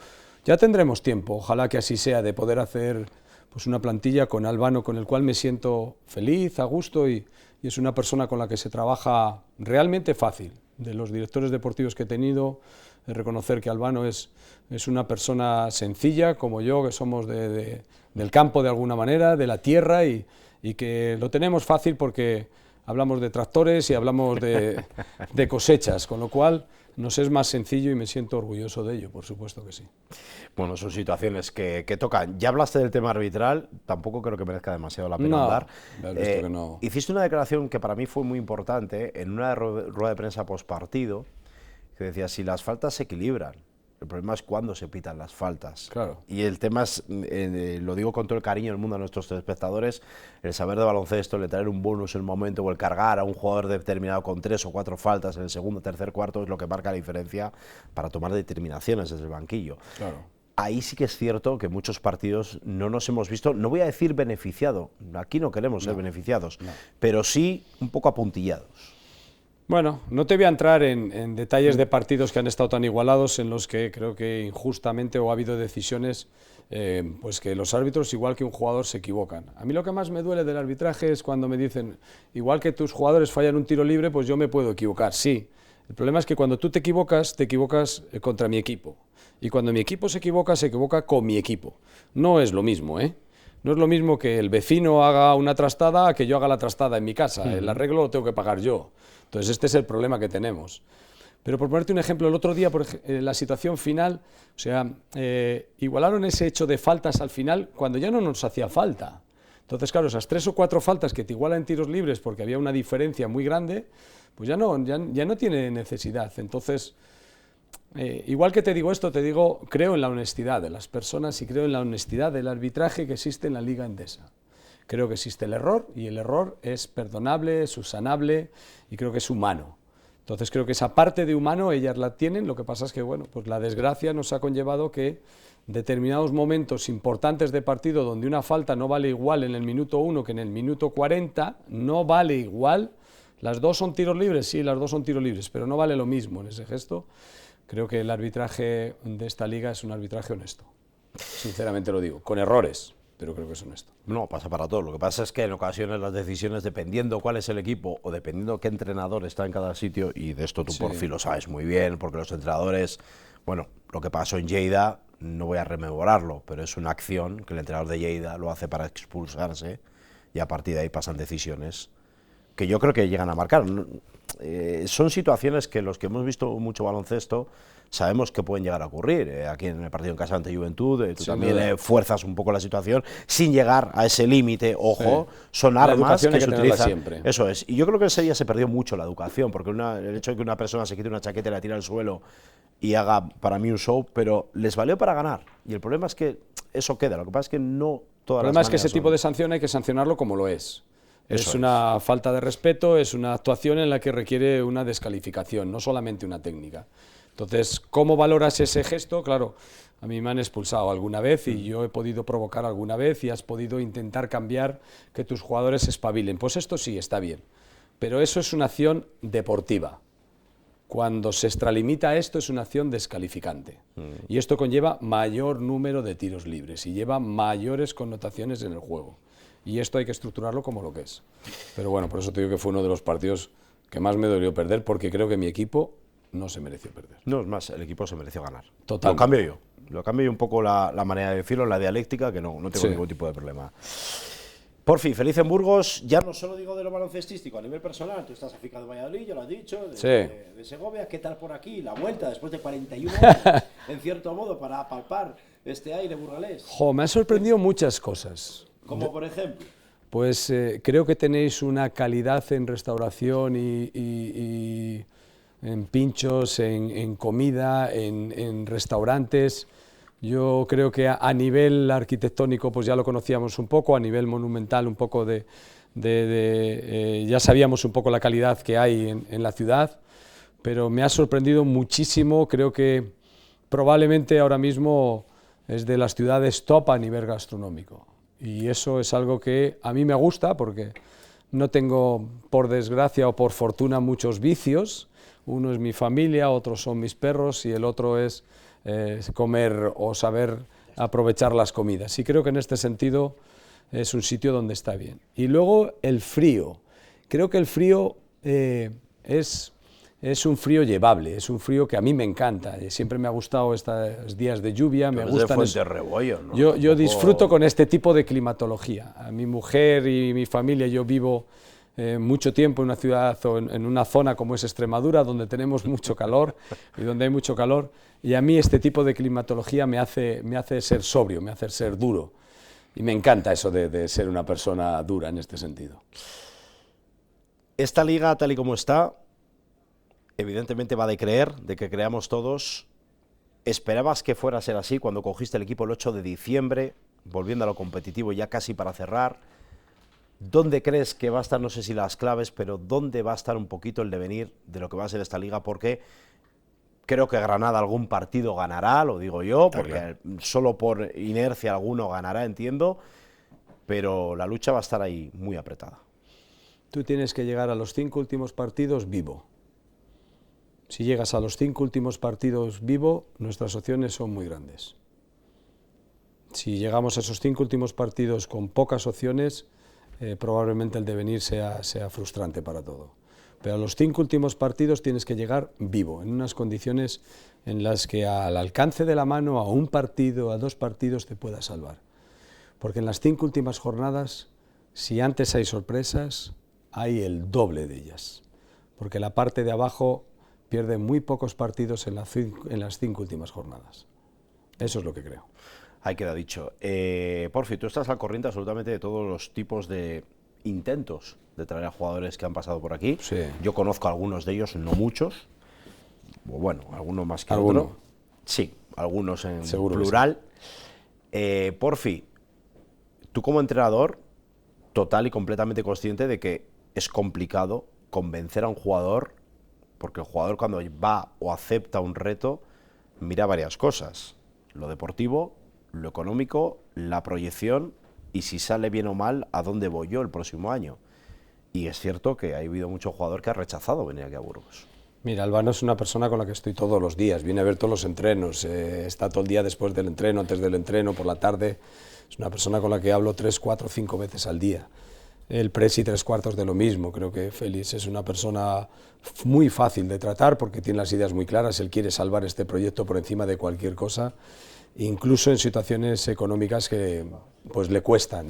Ya tendremos tiempo, ojalá que así sea, de poder hacer pues una plantilla con Albano, con el cual me siento feliz, a gusto y es una persona con la que se trabaja realmente fácil. De los directores deportivos que he tenido, de reconocer que Albano es una persona sencilla, como yo, que somos del campo de alguna manera, de la tierra y que lo tenemos fácil porque hablamos de tractores y hablamos de cosechas, con lo cual nos es más sencillo y me siento orgulloso de ello, por supuesto que sí. Bueno, son situaciones que tocan. Ya hablaste del tema arbitral, tampoco creo que merezca demasiado la pena hablar. Que no. Hiciste una declaración que para mí fue muy importante en una rueda de prensa postpartido, que decía, si las faltas se equilibran, el problema es cuándo se pitan las faltas. Claro. Y el tema es, lo digo con todo el cariño del mundo a nuestros espectadores, el saber de baloncesto, el traer un bonus en el momento o el cargar a un jugador determinado con 3 o 4 faltas en el segundo, tercer, cuarto es lo que marca la diferencia para tomar determinaciones desde el banquillo. Claro. Ahí sí que es cierto que muchos partidos no nos hemos visto, no voy a decir beneficiado, aquí no queremos ser beneficiados, pero sí un poco apuntillados. Bueno, no te voy a entrar en detalles de partidos que han estado tan igualados en los que creo que injustamente o ha habido decisiones pues que los árbitros, igual que un jugador, se equivocan. A mí lo que más me duele del arbitraje es cuando me dicen, igual que tus jugadores fallan un tiro libre, pues yo me puedo equivocar. Sí, el problema es que cuando tú te equivocas contra mi equipo. Y cuando mi equipo se equivoca con mi equipo. No es lo mismo, ¿eh? No es lo mismo que el vecino haga una trastada a que yo haga la trastada en mi casa. El arreglo lo tengo que pagar yo. Entonces este es el problema que tenemos. Pero por ponerte un ejemplo, el otro día, la situación final, o sea, igualaron ese hecho de faltas al final cuando ya no nos hacía falta. Entonces, claro, esas 3 o 4 faltas que te igualan en tiros libres porque había una diferencia muy grande, pues ya no tiene necesidad. Entonces, igual que te digo esto, te digo, creo en la honestidad de las personas y creo en la honestidad del arbitraje que existe en la Liga Endesa. Creo que existe el error y el error es perdonable, es subsanable y creo que es humano. Entonces creo que esa parte de humano ellas la tienen, lo que pasa es que bueno, pues la desgracia nos ha conllevado que determinados momentos importantes de partido donde una falta no vale igual en el minuto 1 que en el minuto 40, no vale igual, las dos son tiros libres, sí, las dos son tiros libres, pero no vale lo mismo en ese gesto. Creo que el arbitraje de esta liga es un arbitraje honesto, sinceramente lo digo, con errores, pero creo que es honesto. No, pasa para todo. Lo que pasa es que en ocasiones las decisiones, dependiendo cuál es el equipo o dependiendo qué entrenador está en cada sitio, y de esto tú por fin lo sabes muy bien, porque los entrenadores, bueno, lo que pasó en Lleida, no voy a rememorarlo, pero es una acción que el entrenador de Lleida lo hace para expulsarse y a partir de ahí pasan decisiones que yo creo que llegan a marcar. Son situaciones que los que hemos visto mucho baloncesto sabemos que pueden llegar a ocurrir. Aquí en el partido en casa ante Juventud, tú también fuerzas un poco la situación sin llegar a ese límite. Ojo, son armas que se utilizan siempre. Eso es. Y yo creo que ese día se perdió mucho la educación, porque el hecho de que una persona se quite una chaqueta y la tire al suelo y haga para mí un show, pero les valió para ganar. Y el problema es que eso queda. Lo que pasa es que no todas las maneras. El problema es que ese tipo de sanción hay que sancionarlo como lo es. Es una falta de respeto, es una actuación en la que requiere una descalificación, no solamente una técnica. Entonces, ¿cómo valoras ese gesto? Claro, a mí me han expulsado alguna vez y yo he podido provocar alguna vez y has podido intentar cambiar que tus jugadores se espabilen. Pues esto sí, está bien, pero eso es una acción deportiva. Cuando se extralimita esto es una acción descalificante. Y esto conlleva mayor número de tiros libres y lleva mayores connotaciones en el juego. Y esto hay que estructurarlo como lo que es. Pero bueno, por eso te digo que fue uno de los partidos que más me dolió perder, porque creo que mi equipo no se mereció perder. No, es más, el equipo se mereció ganar. Totalmente. Lo cambio yo un poco la manera de decirlo, la dialéctica, que no tengo ningún tipo de problema. Porfi, feliz en Burgos, ya no solo digo de lo baloncestístico, a nivel personal, tú estás afincado de Valladolid, ya lo has dicho, de Segovia, ¿qué tal por aquí? La vuelta después de 41 años, en cierto modo, para palpar este aire burgalés. Me ha sorprendido muchas cosas. Como por ejemplo. Pues creo que tenéis una calidad en restauración y en pinchos, en comida, en restaurantes. Yo creo que a nivel arquitectónico pues ya lo conocíamos un poco, a nivel monumental un poco ya sabíamos un poco la calidad que hay en la ciudad, pero me ha sorprendido muchísimo. Creo que probablemente ahora mismo es de las ciudades top a nivel gastronómico. Y eso es algo que a mí me gusta, porque no tengo, por desgracia o por fortuna, muchos vicios. Uno es mi familia, otros son mis perros y el otro es comer o saber aprovechar las comidas. Y creo que en este sentido es un sitio donde está bien. Y luego el frío. Creo que el frío es un frío llevable, es un frío que a mí me encanta. Siempre me ha gustado estos días de lluvia. Me gustan. ¿No? Yo disfruto con este tipo de climatología. A mi mujer y mi familia, yo vivo mucho tiempo en una ciudad o en una zona como es Extremadura, donde tenemos mucho calor y donde hay mucho calor, y a mí este tipo de climatología me hace ser sobrio, me hace ser duro, y me encanta eso de ser una persona dura en este sentido. Esta liga, tal y como está, evidentemente va de creer, de que creamos todos. ¿Esperabas que fuera a ser así cuando cogiste el equipo el 8 de diciembre, volviendo a lo competitivo ya casi para cerrar? ¿Dónde crees que va a estar, no sé si las claves, pero dónde va a estar un poquito el devenir de lo que va a ser esta liga? Porque creo que Granada algún partido ganará, lo digo yo, porque solo por inercia alguno ganará, entiendo, pero la lucha va a estar ahí muy apretada. Tú tienes que llegar a los 5 últimos partidos vivo. Si llegas a los 5 últimos partidos vivo, nuestras opciones son muy grandes. Si llegamos a esos 5 últimos partidos con pocas opciones, probablemente el devenir sea frustrante para todo. Pero a los 5 últimos partidos tienes que llegar vivo, en unas condiciones en las que al alcance de la mano, a un partido, a 2 partidos, te puedas salvar. Porque en las 5 últimas jornadas, si antes hay sorpresas, hay el doble de ellas. Porque la parte de abajo pierde muy pocos partidos en las 5 últimas jornadas. Eso es lo que creo. Ahí queda dicho. Porfi, tú estás al corriente absolutamente de todos los tipos de intentos de traer a jugadores que han pasado por aquí. Sí. Yo conozco algunos de ellos, no muchos. O bueno, algunos más que ¿Alguno? otro. Sí, algunos en Seguro plural. Sí. Porfi, tú como entrenador, total y completamente consciente de que es complicado convencer a un jugador, porque el jugador cuando va o acepta un reto, mira varias cosas. Lo deportivo, lo económico, la proyección y si sale bien o mal, a dónde voy yo el próximo año. Y es cierto que ha habido mucho jugador que ha rechazado venir aquí a Burgos. Mira, Albano es una persona con la que estoy todos los días, viene a ver todos los entrenos, está todo el día después del entreno, antes del entreno, por la tarde. Es una persona con la que hablo 3, 4, 5 veces al día. El Presi 3/4 de lo mismo. Creo que Félix es una persona muy fácil de tratar porque tiene las ideas muy claras, él quiere salvar este proyecto por encima de cualquier cosa, incluso en situaciones económicas que pues le cuesta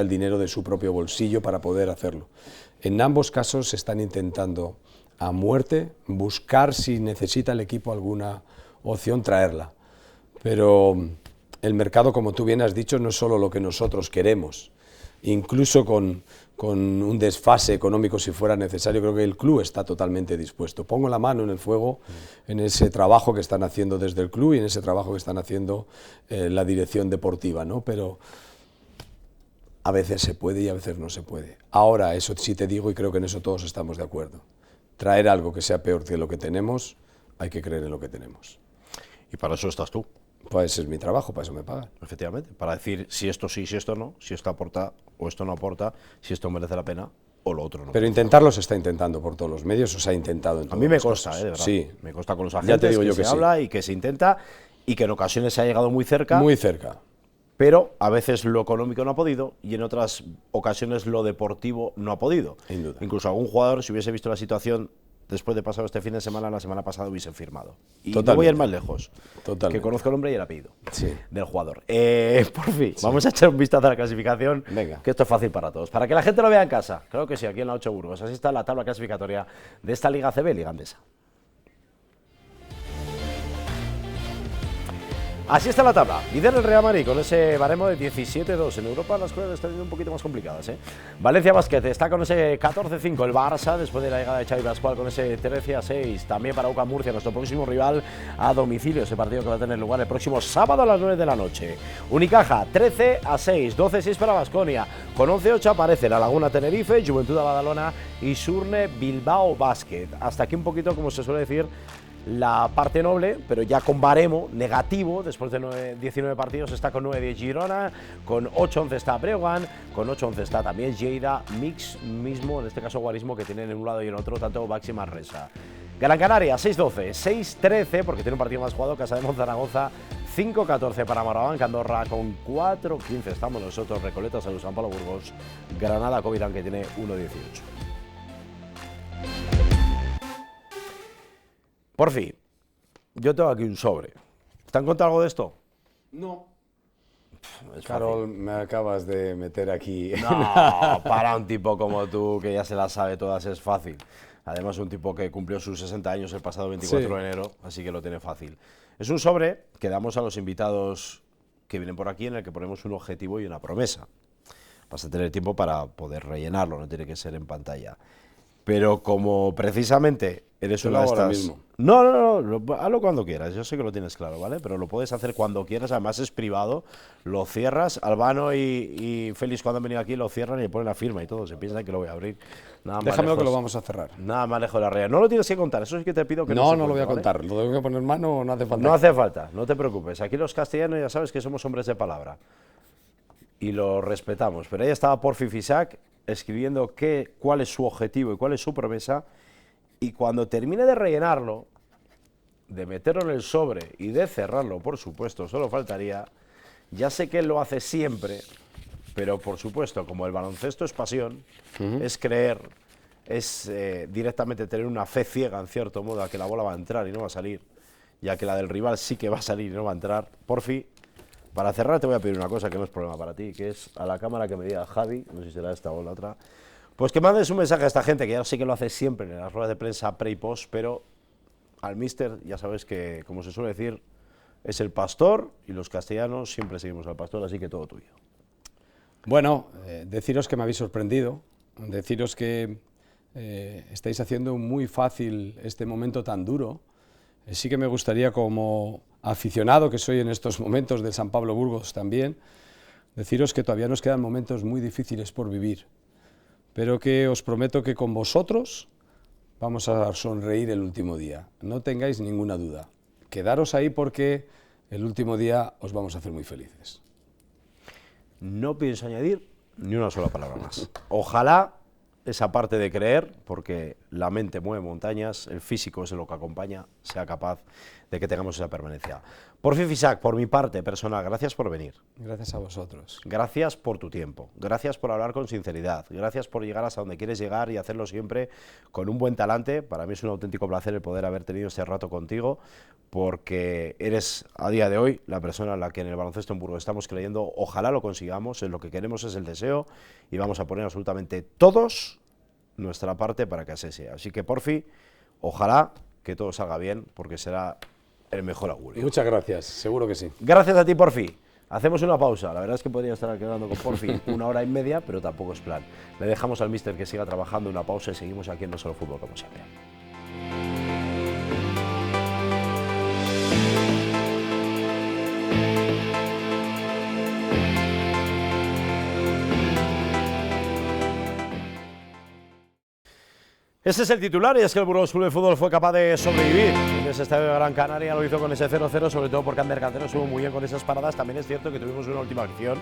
el dinero de su propio bolsillo para poder hacerlo. En ambos casos se están intentando a muerte buscar, si necesita el equipo alguna opción, traerla. Pero el mercado, como tú bien has dicho, no es solo lo que nosotros queremos. Incluso con un desfase económico, si fuera necesario, creo que el club está totalmente dispuesto. Pongo la mano en el fuego en ese trabajo que están haciendo desde el club y en ese trabajo que están haciendo la dirección deportiva, ¿no? Pero a veces se puede y a veces no se puede. Ahora, eso sí te digo, y creo que en eso todos estamos de acuerdo. Traer algo que sea peor que lo que tenemos, hay que creer en lo que tenemos. Y para eso estás tú. Pues ese es mi trabajo, para eso me pagan. Efectivamente, para decir si esto sí, si esto no, si esto aporta o esto no aporta, si esto merece la pena o lo otro no. Pero intentarlo se está intentando por todos los medios, o se ha intentado en todos. A mí me los consta, casos. de verdad. Sí. Me consta con los agentes Ya te digo que yo se que habla y que se intenta y que en ocasiones se ha llegado muy cerca. Muy cerca. pero a veces lo económico no ha podido y en otras ocasiones lo deportivo no ha podido. Sin duda. Incluso algún jugador, si hubiese visto la situación después de pasado este fin de semana, la semana pasada hubiesen firmado. Y no voy a ir más lejos, que conozco el nombre y el apellido del jugador. Por fin, vamos a echar un vistazo a la clasificación, que esto es fácil para todos. Para que la gente lo vea en casa, claro que sí, aquí en la 8 Burgos. Así está la tabla clasificatoria de esta Liga ACB, Liga Andesa. Así está la tabla. Líder el Real Madrid con ese baremo de 17-2. En Europa las cosas están yendo un poquito más complicadas, ¿eh? Valencia Basket está con ese 14-5. El Barça, después de la llegada de Xavi Pascual, con ese 13-6. También para UCAM Murcia, nuestro próximo rival a domicilio. Ese partido que va a tener lugar el próximo sábado a las 9 de la noche. Unicaja, 13-6. 12-6 para Baskonia. Con 11-8 aparece La Laguna Tenerife, Juventud de Badalona y Surne Bilbao Basket. Hasta aquí un poquito, como se suele decir, la parte noble, pero ya con baremo negativo. Después de 19 partidos está con 9-10 Girona, con 8-11 está Breogán, con 8-11 está también Lleida, Mix mismo, en este caso Guarismo, que tienen en un lado y en otro tanto Baxi Manresa. Gran Canaria, 6-12, 6-13, porque tiene un partido más jugado, Casa de Monzaragoza, 5-14 para Morabanca, Andorra con 4-15 estamos nosotros, Recoleta, Salud, San Pablo, Burgos, Granada, Covirán, que tiene 1-18. Por fin, yo tengo aquí un sobre. ¿Te han contado algo de esto? No. Carol, me acabas de meter aquí. No, para un tipo como tú, que ya se las sabe todas, es fácil. Además, un tipo que cumplió sus 60 años el pasado 24 de enero, así que lo tiene fácil. Es un sobre que damos a los invitados que vienen por aquí, en el que ponemos un objetivo y una promesa. Vas a tener tiempo para poder rellenarlo, no tiene que ser en pantalla. Pero como precisamente eres una de estas... mismo. No, hazlo cuando quieras, yo sé que lo tienes claro, ¿vale? Pero lo puedes hacer cuando quieras, además es privado, lo cierras, Albano y Félix cuando han venido aquí lo cierran y le ponen la firma y todo, se piensan que lo voy a abrir. Déjame que lo vamos a cerrar. Nada más lejos de la realidad. No lo tienes que contar, eso sí que te pido que no lo voy a contar, lo tengo que poner mano o no hace falta. No hace falta, no te preocupes, aquí los castellanos ya sabes que somos hombres de palabra y lo respetamos, pero ahí estaba Porfi Fisac escribiendo cuál es su objetivo y cuál es su promesa, y cuando termine de rellenarlo, de meterlo en el sobre y de cerrarlo, por supuesto, solo faltaría, ya sé que él lo hace siempre, pero por supuesto, como el baloncesto es pasión, es creer, es directamente tener una fe ciega, en cierto modo, a que la bola va a entrar y no va a salir, y a que la del rival sí que va a salir y no va a entrar. Porfi, para cerrar te voy a pedir una cosa que no es problema para ti, que es a la cámara que me diga Javi, no sé si será esta o la otra, pues que mandes un mensaje a esta gente, que ya sé que lo hace siempre en las ruedas de prensa pre y post, pero al míster ya sabes que, como se suele decir, es el pastor y los castellanos siempre seguimos al pastor, así que todo tuyo. Bueno, deciros que me habéis sorprendido, deciros que estáis haciendo muy fácil este momento tan duro. Sí que me gustaría, como aficionado que soy en estos momentos del San Pablo Burgos también, deciros que todavía nos quedan momentos muy difíciles por vivir, pero que os prometo que con vosotros vamos a sonreír el último día. No tengáis ninguna duda. Quedaros ahí porque el último día os vamos a hacer muy felices. No pienso añadir ni una sola palabra más. Ojalá esa parte de creer, porque la mente mueve montañas, el físico es lo que acompaña, sea capaz de que tengamos esa permanencia. Porfi Fisac, por mi parte personal, gracias por venir. Gracias a vosotros. Gracias por tu tiempo, gracias por hablar con sinceridad, gracias por llegar hasta donde quieres llegar y hacerlo siempre con un buen talante. Para mí es un auténtico placer el poder haber tenido este rato contigo, porque eres a día de hoy la persona en la que en el baloncesto en Burgos estamos creyendo. Ojalá lo consigamos, lo que queremos es el deseo y vamos a poner absolutamente todos nuestra parte para que así sea. Así que Porfi, ojalá que todo salga bien, porque será el mejor augurio. Muchas gracias, seguro que sí. Gracias a ti, Porfi. Hacemos una pausa. La verdad es que podría estar quedando con Porfi 1 hora y media, pero tampoco es plan. Le dejamos al míster que siga trabajando, una pausa, y seguimos aquí en No Solo Fútbol, como siempre. Ese es el titular, y es que el Burgos Club de Fútbol fue capaz de sobrevivir en ese estadio de Gran Canaria. Lo hizo con ese 0-0, sobre todo porque Ander Cantero estuvo muy bien con esas paradas. También es cierto que tuvimos una última acción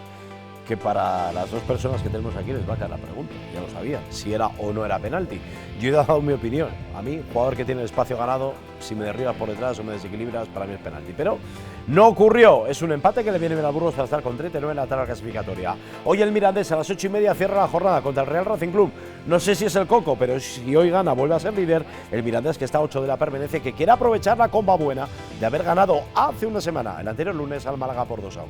que para las dos personas que tenemos aquí les va a caer la pregunta, ya lo sabían, si era o no era penalti. Yo he dado mi opinión. A mí, jugador que tiene el espacio ganado, si me derribas por detrás o me desequilibras, para mí es penalti. Pero no ocurrió. Es un empate que le viene bien a Burgos para estar con 39 en la tabla clasificatoria. Hoy el Mirandés a las 8:30 cierra la jornada contra el Real Racing Club. No sé si es el Coco, pero si hoy gana vuelve a ser líder. El Mirandés, que está a 8 de la permanencia, que quiere aprovechar la comba buena de haber ganado hace una semana, el anterior lunes, al Málaga por 2-1.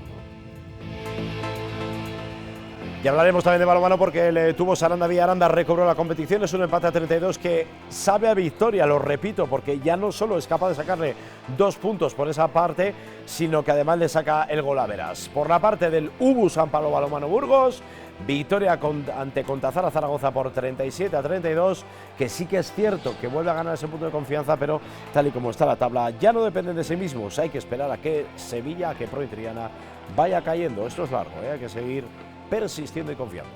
Y hablaremos también de balonmano porque le tuvo Saranda Villaranda, recobró la competición. Es un empate a 32 que sabe a victoria, lo repito, porque ya no solo es capaz de sacarle 2 puntos por esa parte, sino que además le saca el gol a veras. Por la parte del UBU San Pablo Balonmano Burgos, victoria ante Contazara Zaragoza por 37-32, que sí que es cierto que vuelve a ganar ese punto de confianza, pero tal y como está la tabla, ya no dependen de sí mismos. Hay que esperar a que Sevilla, a que Pro y Triana vaya cayendo. Esto es largo, hay que seguir persistiendo y confiando.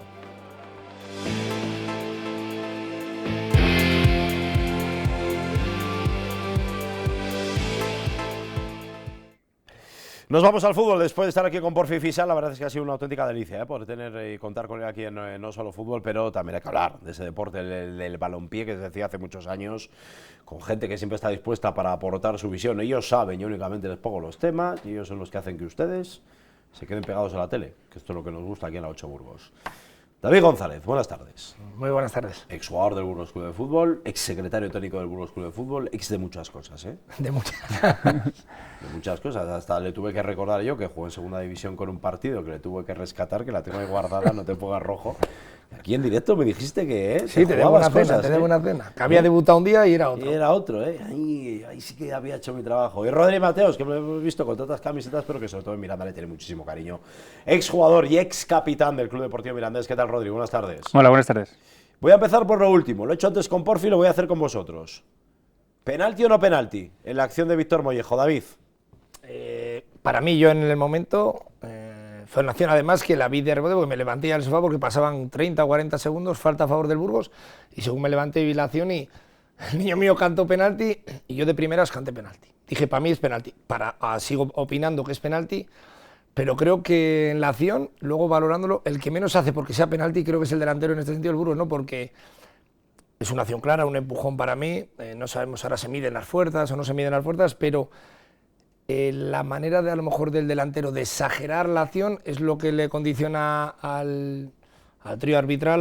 Nos vamos al fútbol después de estar aquí con Porfi Fisac. La verdad es que ha sido una auténtica delicia poder tener y contar con él aquí en No Solo Fútbol, pero también hay que hablar de ese deporte, del balompié, que se decía hace muchos años, con gente que siempre está dispuesta para aportar su visión. Ellos saben, yo únicamente les pongo los temas y ellos son los que hacen que ustedes se queden pegados a la tele, que esto es lo que nos gusta aquí en la 8 Burgos. David González, buenas tardes. Muy buenas tardes. Exjugador del Burgos Club de Fútbol, exsecretario técnico del Burgos Club de Fútbol, ex de muchas cosas, ¿eh? De muchas. De muchas cosas. Hasta le tuve que recordar yo que jugó en segunda división con un partido que le tuve que rescatar, que la tengo ahí guardada, no te pongas rojo. Aquí en directo me dijiste que sí, te debo una cena, te debo una cena. Que había debutado un día y era otro. Y era otro, ¿eh? Ahí sí que había hecho mi trabajo. Y Rodri Mateos, que me hemos visto con tantas camisetas, pero que sobre todo en Miranda le tiene muchísimo cariño. Exjugador y ex capitán del Club Deportivo Mirandés. ¿Qué tal, Rodri? Buenas tardes. Hola, buenas tardes. Voy a empezar por lo último. Lo he hecho antes con Porfi, lo voy a hacer con vosotros. ¿Penalti o no penalti en la acción de Víctor Mollejo? David. Para mí, yo en el momento, fue una acción además que la vi de rebote porque me levanté al sofá porque pasaban 30 o 40 segundos, falta a favor del Burgos, y según me levanté vi la acción y el niño mío cantó penalti y yo de primeras canté penalti. Dije, para mí es penalti. Sigo opinando que es penalti, pero creo que en la acción, luego valorándolo, el que menos hace porque sea penalti creo que es el delantero en este sentido, el Burgos, ¿no? Porque es una acción clara, un empujón para mí, no sabemos ahora se miden las fuerzas o no se miden las fuerzas, pero la manera de a lo mejor del delantero de exagerar la acción es lo que le condiciona al trío arbitral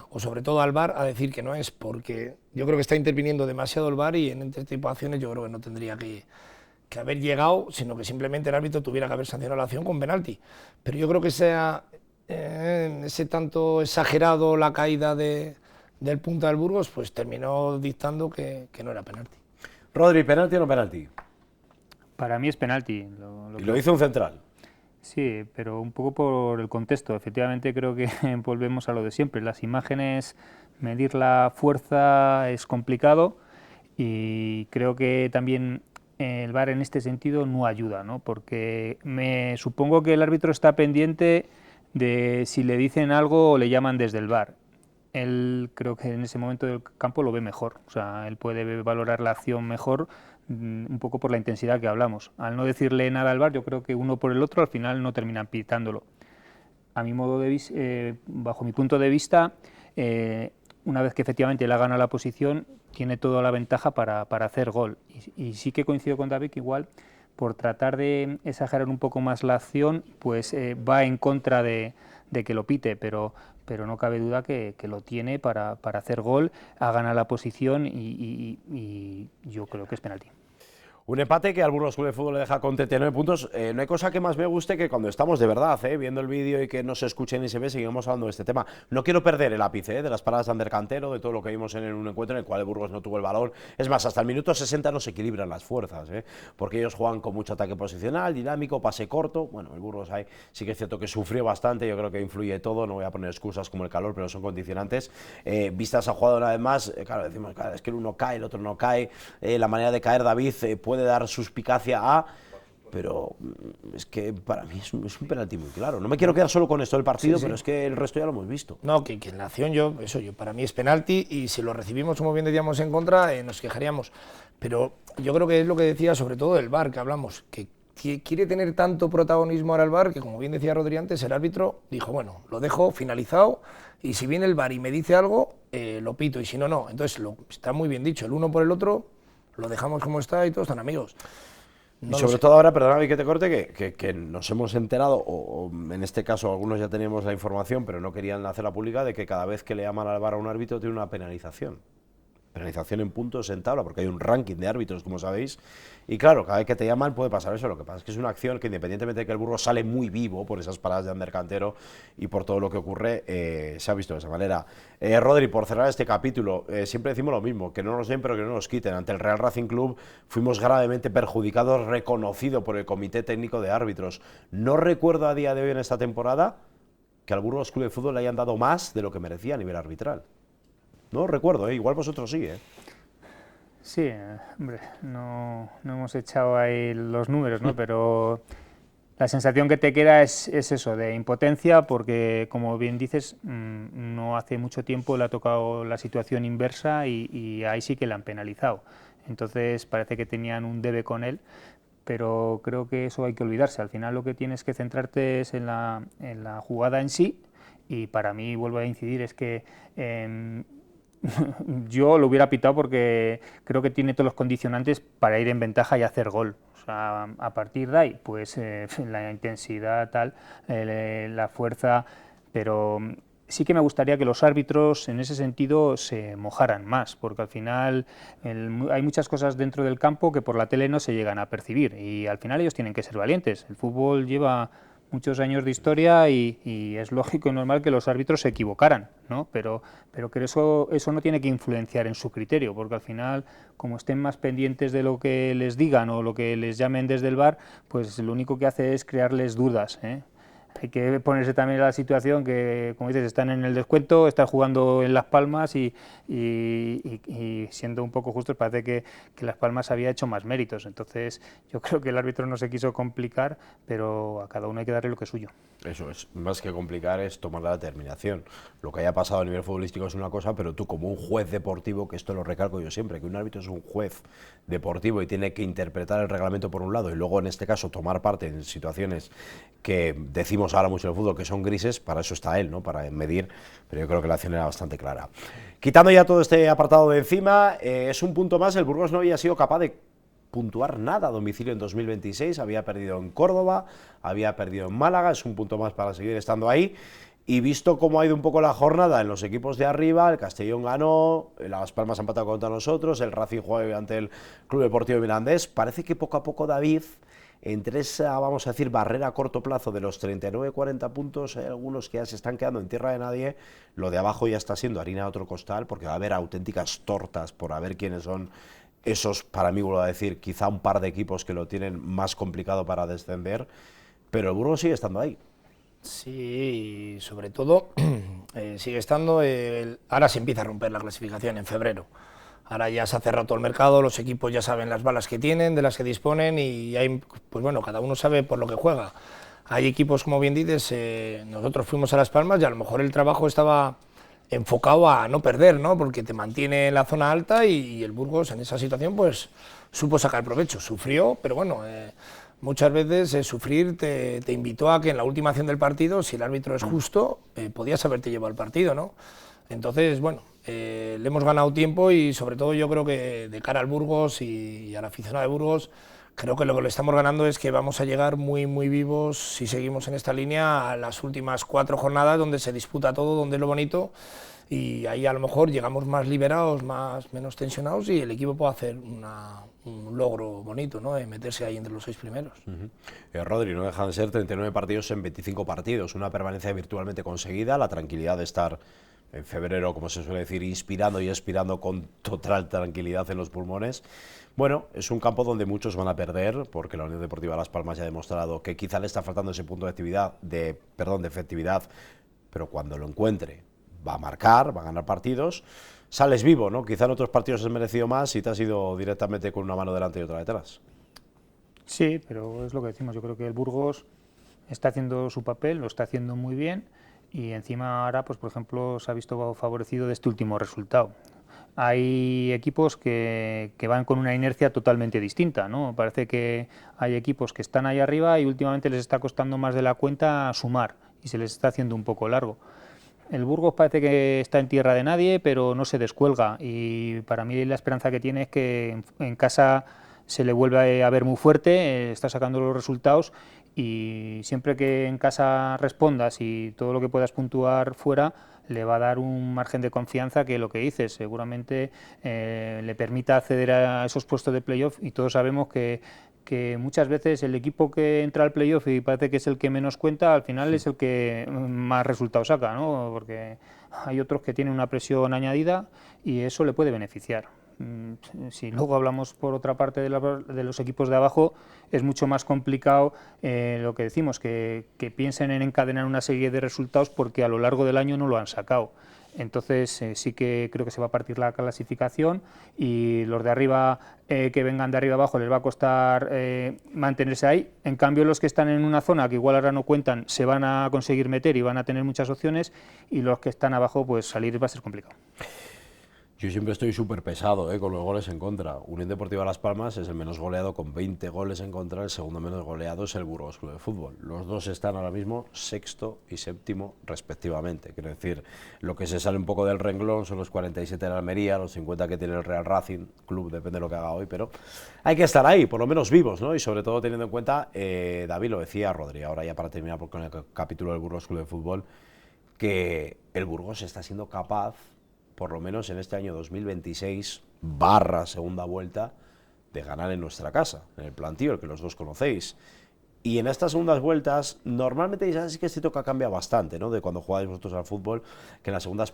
o sobre todo al VAR a decir que no es, porque yo creo que está interviniendo demasiado el VAR y en este tipo de acciones yo creo que no tendría que haber llegado, sino que simplemente el árbitro tuviera que haber sancionado la acción con penalti. Pero yo creo que ese tanto exagerado la caída del punta del Burgos, pues terminó dictando que no era penalti. Rodri, ¿penalti o no penalti? Para mí es penalti. Y lo hizo un central. Sí, pero un poco por el contexto. Efectivamente creo que volvemos a lo de siempre. Las imágenes, medir la fuerza es complicado y creo que también el VAR en este sentido no ayuda, ¿no? Porque me supongo que el árbitro está pendiente de si le dicen algo o le llaman desde el VAR. Él creo que en ese momento del campo lo ve mejor, o sea, él puede valorar la acción mejor, un poco por la intensidad que hablamos. Al no decirle nada al VAR, yo creo que uno por el otro al final no terminan pitándolo. A mi modo de bajo mi punto de vista, una vez que efectivamente él ha ganado la posición, tiene toda la ventaja para hacer gol. Y sí que coincido con David que igual, por tratar de exagerar un poco más la acción, pues va en contra de que lo pite, pero no cabe duda que lo tiene para hacer gol, ha ganado la posición y yo creo que es penalti. Un empate que al Burgos Club de Fútbol le deja con 39 puntos. No hay cosa que más me guste que cuando estamos de verdad viendo el vídeo y que no se escuche ni se ve, seguimos hablando de este tema. No quiero perder el ápice de las paradas de Ander Cantero, de todo lo que vimos en un encuentro en el cual el Burgos no tuvo el balón. Es más, hasta el minuto 60 no se equilibran las fuerzas, porque ellos juegan con mucho ataque posicional, dinámico, pase corto. Bueno, el Burgos ahí sí que es cierto que sufrió bastante, yo creo que influye todo, no voy a poner excusas como el calor, pero son condicionantes. Vistas a jugador además, claro, decimos, claro, es que el uno cae, el otro no cae, la manera de caer David puede dar suspicacia pero es que para mí es un penalti muy claro. No me quiero quedar solo con esto del partido, pero es que el resto ya lo hemos visto. No, que en la acción para mí es penalti y si lo recibimos, como bien decíamos, en contra, nos quejaríamos. Pero yo creo que es lo que decía sobre todo del VAR que hablamos, que quiere tener tanto protagonismo ahora el VAR que, como bien decía Rodri antes, el árbitro dijo, bueno, lo dejo finalizado y si viene el VAR y me dice algo, lo pito y si no, no. Entonces, está muy bien dicho, el uno por el otro, lo dejamos como está y todos están amigos. No y sobre todo ahora, perdóname que te corte, que nos hemos enterado, o en este caso algunos ya teníamos la información, pero no querían hacerla pública, de que cada vez que le llaman al VAR a un árbitro tiene una penalización. Penalización en puntos en tabla, porque hay un ranking de árbitros, como sabéis, y claro, cada vez que te llaman puede pasar eso. Lo que pasa es que es una acción que, independientemente de que el Burgos sale muy vivo por esas paradas de Ander Cantero y por todo lo que ocurre, se ha visto de esa manera. Rodri, por cerrar este capítulo, siempre decimos lo mismo, que no nos den pero que no nos quiten. Ante el Real Racing Club fuimos gravemente perjudicados, reconocido por el Comité Técnico de Árbitros. No recuerdo a día de hoy en esta temporada que al Burgos Club de Fútbol le hayan dado más de lo que merecía a nivel arbitral. No recuerdo, igual vosotros sí, Sí, hombre, no hemos echado ahí los números, ¿no? Pero la sensación que te queda es eso, de impotencia, porque, como bien dices, no hace mucho tiempo le ha tocado la situación inversa y ahí sí que le han penalizado. Entonces parece que tenían un debe con él, pero creo que eso hay que olvidarse. Al final lo que tienes que centrarte es en la jugada en sí, y para mí, vuelvo a incidir, es que yo lo hubiera pitado porque creo que tiene todos los condicionantes para ir en ventaja y hacer gol. O sea, a partir de ahí, pues la intensidad, tal, la fuerza, pero sí que me gustaría que los árbitros en ese sentido se mojaran más, porque al final hay muchas cosas dentro del campo que por la tele no se llegan a percibir y al final ellos tienen que ser valientes. El fútbol lleva muchos años de historia y es lógico y normal que los árbitros se equivocaran, ¿no? Pero que eso no tiene que influenciar en su criterio, porque al final, como estén más pendientes de lo que les digan o lo que les llamen desde el VAR, pues lo único que hace es crearles dudas, ¿eh? Hay que ponerse también en la situación que, como dices, están en el descuento, están jugando en Las Palmas y siendo un poco justos, parece que Las Palmas había hecho más méritos. Entonces, yo creo que el árbitro no se quiso complicar, pero a cada uno hay que darle lo que es suyo. Eso es, más que complicar es tomar la determinación. Lo que haya pasado a nivel futbolístico es una cosa, pero tú como un juez deportivo, que esto lo recalco yo siempre, que un árbitro es un juez deportivo y tiene que interpretar el reglamento por un lado y luego en este caso tomar parte en situaciones que decimos ahora mucho en el fútbol que son grises, para eso está él, ¿no? Para medir, pero yo creo que la acción era bastante clara. Quitando ya todo este apartado de encima, es un punto más, el Burgos no había sido capaz de puntuar nada a domicilio en 2026, había perdido en Córdoba, había perdido en Málaga, es un punto más para seguir estando ahí. Y visto cómo ha ido un poco la jornada en los equipos de arriba, el Castellón ganó, Las Palmas ha empatado contra nosotros, el Racing juega ante el Club Deportivo Mirandés, parece que poco a poco, David, entre esa, vamos a decir, barrera a corto plazo de los 39-40 puntos, hay algunos que ya se están quedando en tierra de nadie, lo de abajo ya está siendo harina de otro costal, porque va a haber auténticas tortas por a ver quiénes son esos, para mí, vuelvo a decir, quizá un par de equipos que lo tienen más complicado para descender, pero el Burgos sigue estando ahí. Sí, y sobre todo sigue estando, ahora se empieza a romper la clasificación en febrero. Ahora ya se ha cerrado todo el mercado, los equipos ya saben las balas que tienen, de las que disponen y hay, pues bueno, cada uno sabe por lo que juega. Hay equipos, como bien dices, nosotros fuimos a Las Palmas y a lo mejor el trabajo estaba enfocado a no perder, ¿no? Porque te mantiene en la zona alta y el Burgos en esa situación pues supo sacar provecho, sufrió, pero bueno, muchas veces sufrir te invitó a que en la última acción del partido, si el árbitro es justo, podías haberte llevado el partido, ¿no? Entonces, bueno, le hemos ganado tiempo y sobre todo yo creo que de cara al Burgos y al aficionado de Burgos, creo que lo que le estamos ganando es que vamos a llegar muy vivos, si seguimos en esta línea, a las últimas 4 jornadas donde se disputa todo, donde es lo bonito, y ahí a lo mejor llegamos más liberados, menos tensionados y el equipo puede hacer un logro bonito, ¿no? De meterse ahí entre los 6 primeros. Rodri, no dejan de ser 39 partidos en 25 partidos, una permanencia virtualmente conseguida, la tranquilidad de estar en febrero, como se suele decir, inspirando y expirando con total tranquilidad en los pulmones. Bueno, es un campo donde muchos van a perder, porque la Unión Deportiva Las Palmas ya ha demostrado que quizá le está faltando ese punto de efectividad, pero cuando lo encuentre va a marcar, va a ganar partidos, sales vivo, ¿no? Quizá en otros partidos has merecido más y te has ido directamente con una mano delante y otra detrás. Sí, pero es lo que decimos, yo creo que el Burgos está haciendo su papel, lo está haciendo muy bien y encima ahora, pues por ejemplo, se ha visto favorecido de este último resultado. hay equipos que van con una inercia totalmente distinta, ¿no? Parece que hay equipos que están ahí arriba y últimamente les está costando más de la cuenta sumar y se les está haciendo un poco largo. El Burgos parece que está en tierra de nadie, pero no se descuelga, y para mí la esperanza que tiene es que en casa se le vuelve a ver muy fuerte, está sacando los resultados, y siempre que en casa respondas y todo lo que puedas puntuar fuera, le va a dar un margen de confianza que, lo que dices, seguramente le permita acceder a esos puestos de playoff, y todos sabemos que muchas veces el equipo que entra al playoff y parece que es el que menos cuenta, al final es el que más resultados saca, ¿no? Porque hay otros que tienen una presión añadida y eso le puede beneficiar. Si luego hablamos por otra parte de los equipos de abajo, es mucho más complicado lo que decimos, que piensen en encadenar una serie de resultados porque a lo largo del año no lo han sacado. Entonces sí que creo que se va a partir la clasificación, y los de arriba, que vengan de arriba abajo, les va a costar mantenerse ahí. En cambio, los que están en una zona que igual ahora no cuentan, se van a conseguir meter y van a tener muchas opciones, y los que están abajo, pues salir va a ser complicado. Yo siempre estoy súper pesado con los goles en contra. Unión Deportiva Las Palmas es el menos goleado con 20 goles en contra, el segundo menos goleado es el Burgos Club de Fútbol. Los dos están ahora mismo sexto y séptimo respectivamente. Quiero decir, lo que se sale un poco del renglón son los 47 de la Almería, los 50 que tiene el Real Racing Club, depende de lo que haga hoy, pero hay que estar ahí, por lo menos vivos, ¿no? Y sobre todo teniendo en cuenta, David lo decía, Rodri, ahora ya para terminar con el capítulo del Burgos Club de Fútbol, que el Burgos está siendo capaz, por lo menos en este año 2026 / segunda vuelta, de ganar en nuestra casa, en el plantío, el que los dos conocéis. Y en estas segundas vueltas, normalmente ya sí que se toca cambia bastante, ¿no? De cuando jugáis vosotros al fútbol, que en las segundas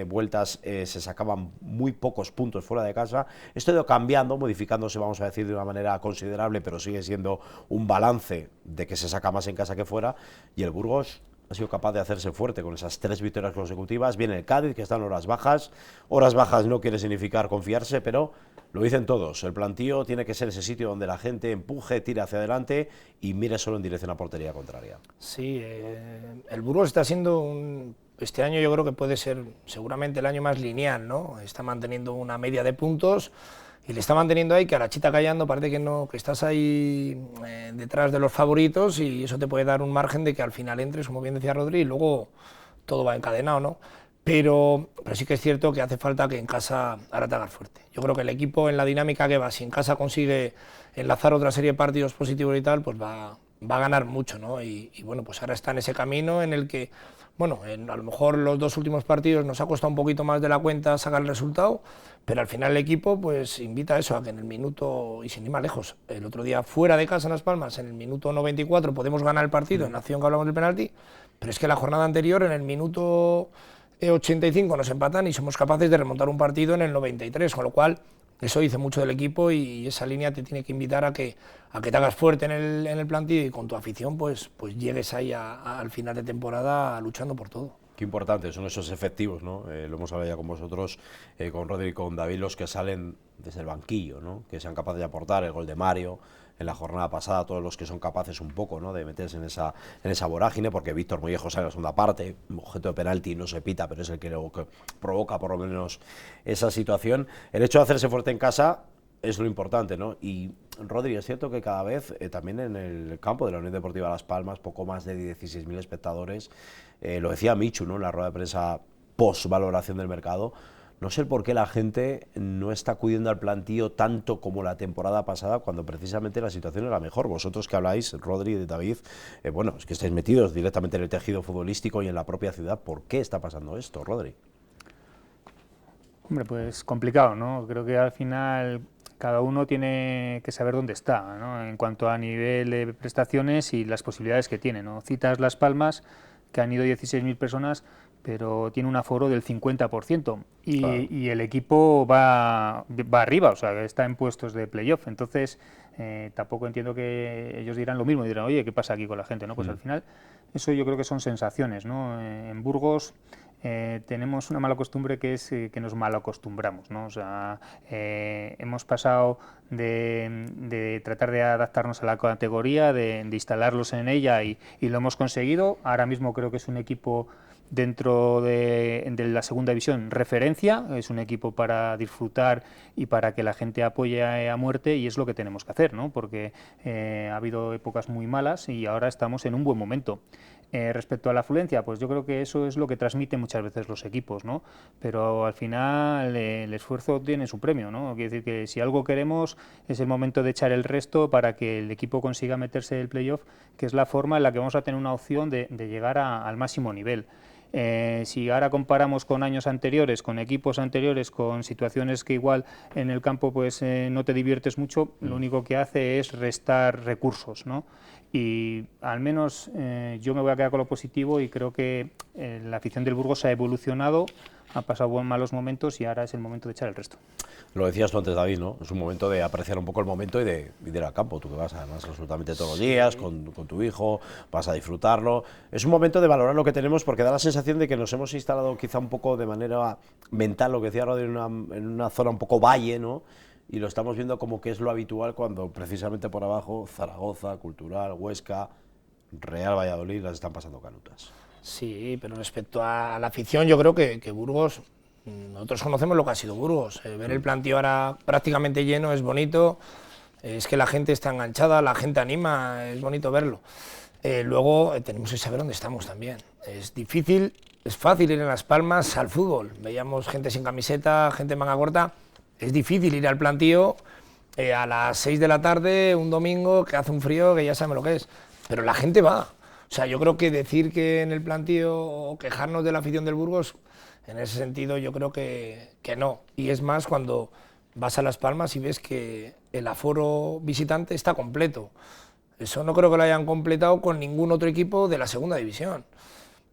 vueltas se sacaban muy pocos puntos fuera de casa. Esto ha ido cambiando, modificándose, vamos a decir, de una manera considerable, pero sigue siendo un balance de que se saca más en casa que fuera, y el Burgos ha sido capaz de hacerse fuerte con esas 3 victorias consecutivas. Viene el Cádiz, que está en horas bajas. Horas bajas no quiere significar confiarse, pero lo dicen todos. El plantío tiene que ser ese sitio donde la gente empuje, tire hacia adelante y mire solo en dirección a portería contraria. Sí, el Burgos está siendo este año yo creo que puede ser seguramente el año más lineal, ¿no? Está manteniendo una media de puntos y le está manteniendo ahí, que a la chita callando parece que no, que estás ahí detrás de los favoritos, y eso te puede dar un margen de que al final entres, como bien decía Rodri, y luego todo va encadenado, ¿no? Pero sí que es cierto que hace falta que en casa ahora te hagas fuerte. Yo creo que el equipo, en la dinámica que va, si en casa consigue enlazar otra serie de partidos positivos y tal, pues va a ganar mucho, ¿no? Y bueno, pues ahora está en ese camino en el que, bueno, a lo mejor los 2 últimos partidos nos ha costado un poquito más de la cuenta sacar el resultado, pero al final el equipo pues invita a eso, a que en el minuto, y sin ir más lejos, el otro día fuera de casa en Las Palmas, en el minuto 94 podemos ganar el partido, en la acción que hablamos del penalti, pero es que la jornada anterior, en el minuto 85 nos empatan y somos capaces de remontar un partido en el 93, con lo cual eso dice mucho del equipo, y esa línea te tiene que invitar a que te hagas fuerte en el plantillo, y con tu afición pues llegues ahí al final de temporada luchando por todo. Qué importantes son esos efectivos, ¿no? Lo hemos hablado ya con vosotros, con Rodri y con David, los que salen desde el banquillo, ¿no? Que sean capaces de aportar el gol de Mario en la jornada pasada, todos los que son capaces un poco, ¿no?, de meterse en esa vorágine, porque Víctor Mollejo sale en la segunda parte, objeto de penalti, no se pita, pero es el que provoca por lo menos esa situación. El hecho de hacerse fuerte en casa es lo importante, ¿no? Y Rodri, es cierto que cada vez, también en el campo de la Unión Deportiva Las Palmas, poco más de 16.000 espectadores, lo decía Michu, ¿no?, en la rueda de prensa post-valoración del mercado. No sé por qué la gente no está acudiendo al plantío tanto como la temporada pasada, cuando precisamente la situación era mejor. Vosotros que habláis, Rodri y David, bueno, es que estáis metidos directamente en el tejido futbolístico y en la propia ciudad. ¿Por qué está pasando esto, Rodri? Hombre, pues complicado, ¿no? Creo que al final cada uno tiene que saber dónde está, ¿no?, en cuanto a nivel de prestaciones y las posibilidades que tiene, ¿no? Citas Las Palmas, que han ido 16.000 personas, pero tiene un aforo del 50%, y, claro, y el equipo va arriba, o sea, está en puestos de playoff. Entonces tampoco entiendo que ellos dirán lo mismo, y dirán, oye, ¿qué pasa aquí con la gente?, ¿no? Pues al final eso yo creo que son sensaciones, ¿no? En Burgos tenemos una mala costumbre que es que nos malacostumbramos, ¿no? O sea, hemos pasado de tratar de adaptarnos a la categoría, de instalarlos en ella y lo hemos conseguido. Ahora mismo creo que es un equipo dentro de la segunda división referencia, es un equipo para disfrutar y para que la gente apoye a muerte, y es lo que tenemos que hacer, ¿no? Porque ha habido épocas muy malas y ahora estamos en un buen momento. Respecto a la afluencia, pues yo creo que eso es lo que transmiten muchas veces los equipos, ¿no? Pero al final el esfuerzo tiene su premio, ¿no? Quiere decir que si algo queremos es el momento de echar el resto para que el equipo consiga meterse en el playoff, que es la forma en la que vamos a tener una opción de llegar al máximo nivel. Si ahora comparamos con años anteriores, con equipos anteriores, con situaciones que igual en el campo pues no te diviertes mucho, lo único que hace es restar recursos, ¿no? Y al menos yo me voy a quedar con lo positivo y creo que la afición del Burgos ha evolucionado, ha pasado malos momentos y ahora es el momento de echar el resto. Lo decías tú antes, David, ¿no? Es un momento de apreciar un poco el momento y de ir al campo. Tú que vas además absolutamente todos los días con tu hijo, vas a disfrutarlo. Es un momento de valorar lo que tenemos, porque da la sensación de que nos hemos instalado quizá un poco de manera mental, lo que decía Rodri, en una zona un poco valle, ¿no? Y lo estamos viendo como que es lo habitual, cuando precisamente por abajo Zaragoza, Cultural, Huesca, Real Valladolid las están pasando canutas. Sí, pero respecto a la afición, yo creo que Burgos, nosotros conocemos lo que ha sido Burgos. Ver el plantío ahora prácticamente lleno es bonito, es que la gente está enganchada, la gente anima, es bonito verlo. Luego tenemos que saber dónde estamos también. Es difícil, es fácil ir en Las Palmas al fútbol. Veíamos gente sin camiseta, gente en manga corta. Es difícil ir al plantío a las 6 de la tarde, un domingo, que hace un frío que ya sabemos lo que es. Pero la gente va. O sea, yo creo que decir que en el plantío o quejarnos de la afición del Burgos, en ese sentido yo creo que no. Y es más cuando vas a Las Palmas y ves que el aforo visitante está completo. Eso no creo que lo hayan completado con ningún otro equipo de la segunda división.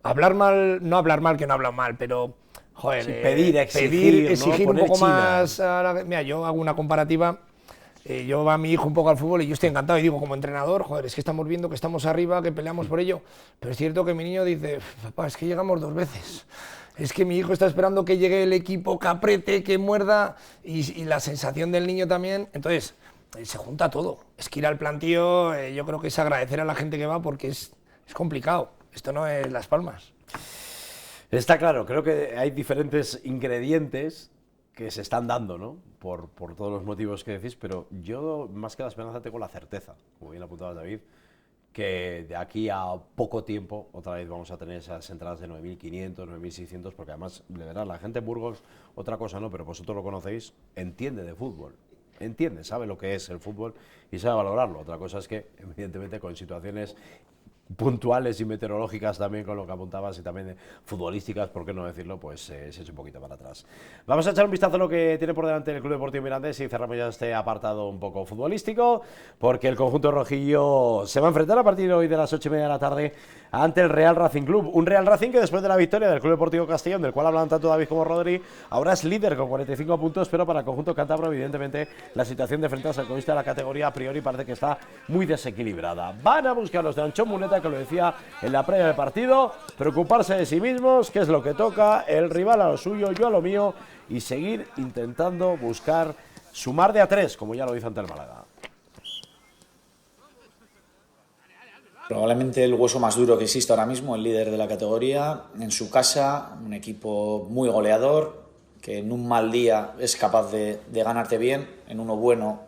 Hablar mal, no hablar mal, que no hablan mal, pero joder, sí, exigir, ¿no? Un poco China más. Mira, yo hago una comparativa. Yo va mi hijo un poco al fútbol y yo estoy encantado y digo como entrenador, joder, es que estamos viendo que estamos arriba, que peleamos por ello, pero es cierto que mi niño dice, papá, es que llegamos 2 veces, es que mi hijo está esperando que llegue el equipo, que apriete, que muerda, y la sensación del niño también. Entonces se junta todo, es que ir al plantío, yo creo que es agradecer a la gente que va, porque es complicado, esto no es Las Palmas. Está claro, creo que hay diferentes ingredientes que se están dando, ¿no? Por todos los motivos que decís, pero yo más que la esperanza tengo la certeza, como bien apuntaba David, que de aquí a poco tiempo otra vez vamos a tener esas entradas de 9.500, 9.600, porque además, de verdad, la gente en Burgos, otra cosa no, pero vosotros lo conocéis, entiende de fútbol, entiende, sabe lo que es el fútbol y sabe valorarlo. Otra cosa es que, evidentemente, con situaciones puntuales y meteorológicas también, con lo que apuntabas, y también futbolísticas, por qué no decirlo, pues se echa un poquito para atrás. Vamos a echar un vistazo a lo que tiene por delante el Club Deportivo Mirandés y cerramos ya este apartado un poco futbolístico, porque el conjunto rojillo se va a enfrentar a partir de hoy de las 8:30 de la tarde ante el Real Racing Club. Un Real Racing que, después de la victoria del Club Deportivo Castellón, del cual hablan tanto David como Rodri, ahora es líder con 45 puntos, pero para el conjunto cántabro, evidentemente, la situación de frente al colista de la categoría a priori parece que está muy desequilibrada. Van a buscar los de Anchón Muneta, que lo decía en la previa del partido, preocuparse de sí mismos, que es lo que toca, el rival a lo suyo, yo a lo mío, y seguir intentando buscar sumar de a 3, como ya lo hizo ante el Málaga. Probablemente el hueso más duro que existe ahora mismo, el líder de la categoría, en su casa, un equipo muy goleador, que en un mal día es capaz de ganarte bien, en uno bueno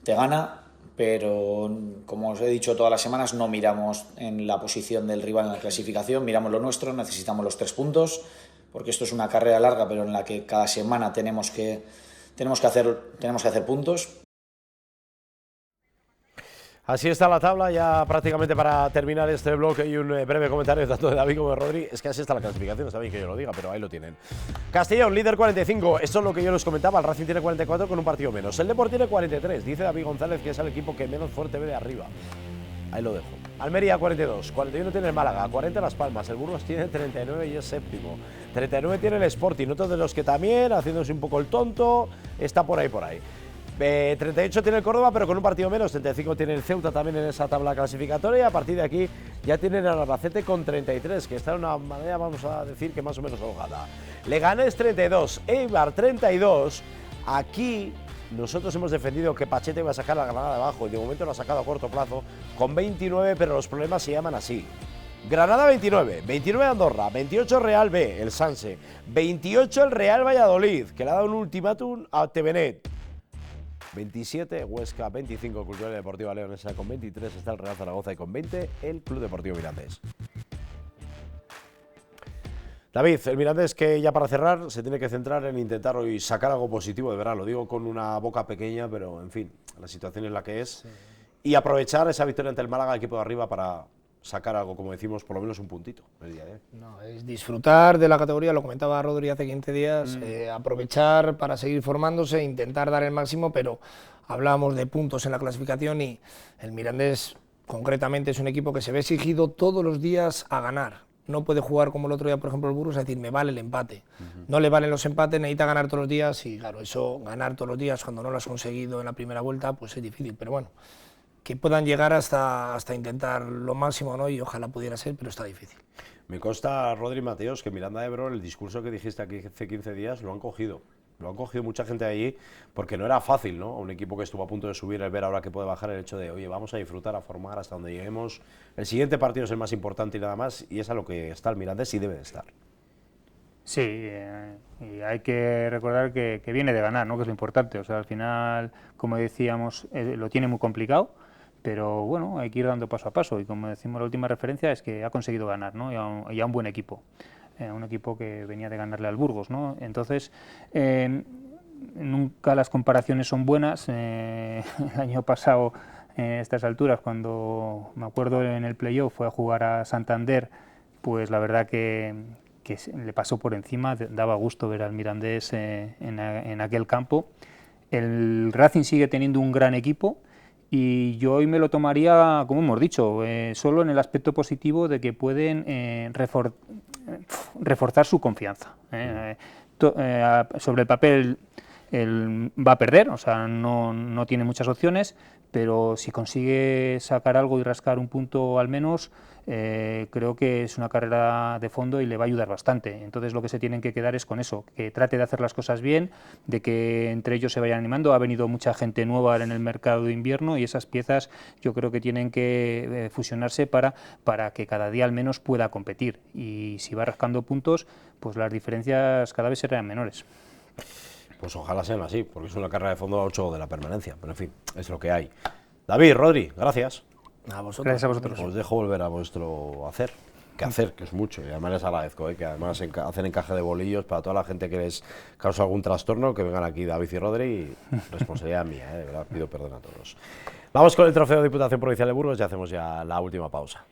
te gana, pero como os he dicho todas las semanas, no miramos en la posición del rival en la clasificación, miramos lo nuestro, necesitamos los 3 puntos, porque esto es una carrera larga, pero en la que cada semana tenemos que hacer puntos. Así está la tabla, ya prácticamente para terminar este bloque, y un breve comentario tanto de David como de Rodri. Es que así está la clasificación, está bien que yo lo diga, pero ahí lo tienen. Castellón, líder 45, esto es lo que yo les comentaba, el Racing tiene 44 con un partido menos. El Depor tiene 43, dice David González que es el equipo que menos fuerte ve de arriba. Ahí lo dejo. Almería 42, 41 tiene el Málaga, 40 Las Palmas, el Burgos tiene 39 y es séptimo. 39 tiene el Sporting, otro de los que también, haciéndose un poco el tonto, está por ahí. 38 tiene el Córdoba, pero con un partido menos. 35 tiene el Ceuta también en esa tabla clasificatoria. Y a partir de aquí ya tienen al Albacete con 33, que está de una manera, vamos a decir, que más o menos holgada. Leganés 32, Eibar 32. Aquí nosotros hemos defendido que Pachete iba a sacar la Granada de abajo y de momento lo ha sacado a corto plazo con 29, pero los problemas se llaman así. Granada 29, 29 Andorra, 28 Real B, el Sanse, 28 el Real Valladolid, que le ha dado un ultimátum a Tevenet. 27 Huesca, 25 Cultural y Deportiva Leonesa con 23, está el Real Zaragoza y con 20 el Club Deportivo Mirandés. David, el Mirandés, que ya para cerrar se tiene que centrar en intentar hoy sacar algo positivo, de verdad, lo digo con una boca pequeña, pero en fin, la situación es la que es, sí. Y aprovechar esa victoria ante el Málaga, equipo de arriba, para sacar algo, como decimos, por lo menos un puntito el día de hoy. No, es disfrutar de la categoría, lo comentaba Rodri hace 15 días, aprovechar para seguir formándose, intentar dar el máximo, pero hablábamos de puntos en la clasificación y el Mirandés concretamente es un equipo que se ve exigido todos los días a ganar. No puede jugar como el otro día, por ejemplo, el Burgos, es decir, me vale el empate. No le valen los empates, necesita ganar todos los días y claro, eso, ganar todos los días cuando no lo has conseguido en la primera vuelta, pues es difícil, pero bueno, que puedan llegar hasta intentar lo máximo, ¿no? Y ojalá pudiera ser, pero está difícil. Me consta, Rodri Mateos, que Miranda de Ebro, el discurso que dijiste aquí hace 15 días, lo han cogido mucha gente allí, porque no era fácil, ¿no? Un equipo que estuvo a punto de subir, el ver ahora que puede bajar, el hecho de, oye, vamos a disfrutar, a formar hasta donde lleguemos. El siguiente partido es el más importante y nada más, y es a lo que está el Mirandés y debe de estar. Sí, y hay que recordar que viene de ganar, ¿no? Que es lo importante. O sea, al final, como decíamos, lo tiene muy complicado, pero bueno, hay que ir dando paso a paso, y como decimos, la última referencia es que ha conseguido ganar, ¿no? Y a un buen equipo. Un equipo que venía de ganarle al Burgos, ¿no? Entonces, nunca las comparaciones son buenas. El año pasado, a estas alturas, cuando me acuerdo en el playoff fue a jugar a Santander, pues la verdad que le pasó por encima, daba gusto ver al Mirandés en aquel campo. El Racing sigue teniendo un gran equipo, y yo hoy me lo tomaría, como hemos dicho, solo en el aspecto positivo de que pueden reforzar su confianza. Sobre el papel él va a perder, o sea, no tiene muchas opciones, pero si consigue sacar algo y rascar un punto al menos, creo que es una carrera de fondo y le va a ayudar bastante. Entonces lo que se tienen que quedar es con eso, que trate de hacer las cosas bien, de que entre ellos se vayan animando. Ha venido mucha gente nueva en el mercado de invierno y esas piezas yo creo que tienen que fusionarse para que cada día al menos pueda competir, y si va rascando puntos, pues las diferencias cada vez serán menores. Pues ojalá sean así, porque es una carrera de fondo a 8 de la permanencia, pero en fin, es lo que hay. David, Rodri, gracias. A vosotros. Gracias a vosotros. Os dejo volver a vuestro hacer, que es mucho, y además les agradezco, que además hacen encaje de bolillos para toda la gente que les causa algún trastorno, que vengan aquí David y Rodri, y responsabilidad mía, de verdad, pido perdón a todos. Vamos con el trofeo de Diputación Provincial de Burgos y hacemos ya la última pausa.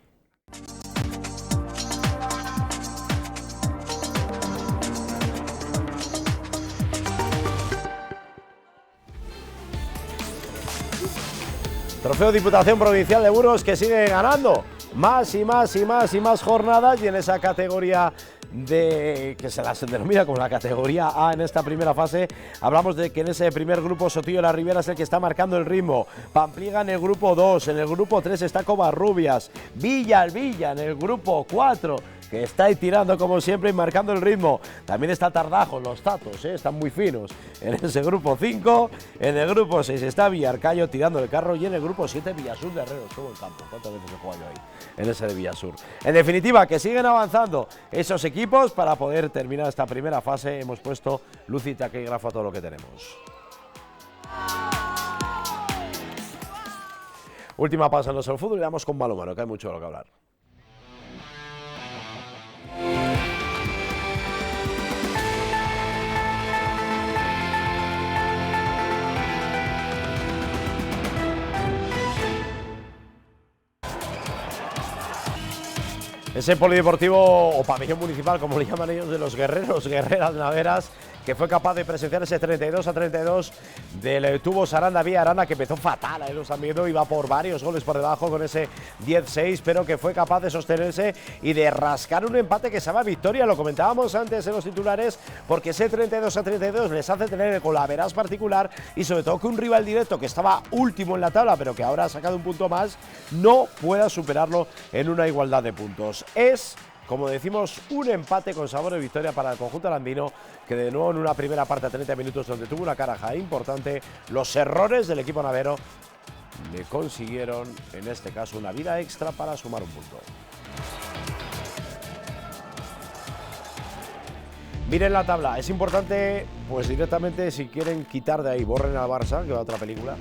Trofeo Diputación Provincial de Burgos, que sigue ganando más y más y más y más jornadas, y en esa categoría que se las denomina como la categoría A en esta primera fase, hablamos de que en ese primer grupo Sotillo de la Ribera es el que está marcando el ritmo. Pampliega en el grupo 2, en el grupo 3 está Covarrubias, Villa en el grupo 4, que está ahí tirando como siempre y marcando el ritmo. También está Tardajo, los tatos, están muy finos. En ese grupo 5, en el grupo 6 está Villarcayo tirando el carro, y en el grupo 7 Villasur de Herreros, todo el campo. ¿Cuántas veces he jugado yo ahí? En ese de Villasur. En definitiva, que siguen avanzando esos equipos para poder terminar esta primera fase. Hemos puesto luz y taquígrafo a todo lo que tenemos. Última pausa en nuestro fútbol y vamos con balonmano, que hay mucho de lo que hablar. Ese polideportivo o pabellón municipal, como le llaman ellos, de los guerreros, guerreras naveras, que fue capaz de presenciar ese 32-32 del Tubos Aranda Vía Aranda, que empezó fatal, ahí lo están viendo, iba por varios goles por debajo con ese 10-6, pero que fue capaz de sostenerse y de rascar un empate que se llama victoria. Lo comentábamos antes en los titulares, porque ese 32-32 les hace tener el golaveras particular y sobre todo que un rival directo que estaba último en la tabla, pero que ahora ha sacado un punto más, no pueda superarlo en una igualdad de puntos. Es, como decimos, un empate con sabor de victoria para el conjunto arandino, que de nuevo en una primera parte a 30 minutos donde tuvo una caraja importante, los errores del equipo navero le consiguieron, en este caso, una vida extra para sumar un punto. Miren la tabla, es importante, pues directamente, si quieren quitar de ahí, borren al Barça, que va a otra película.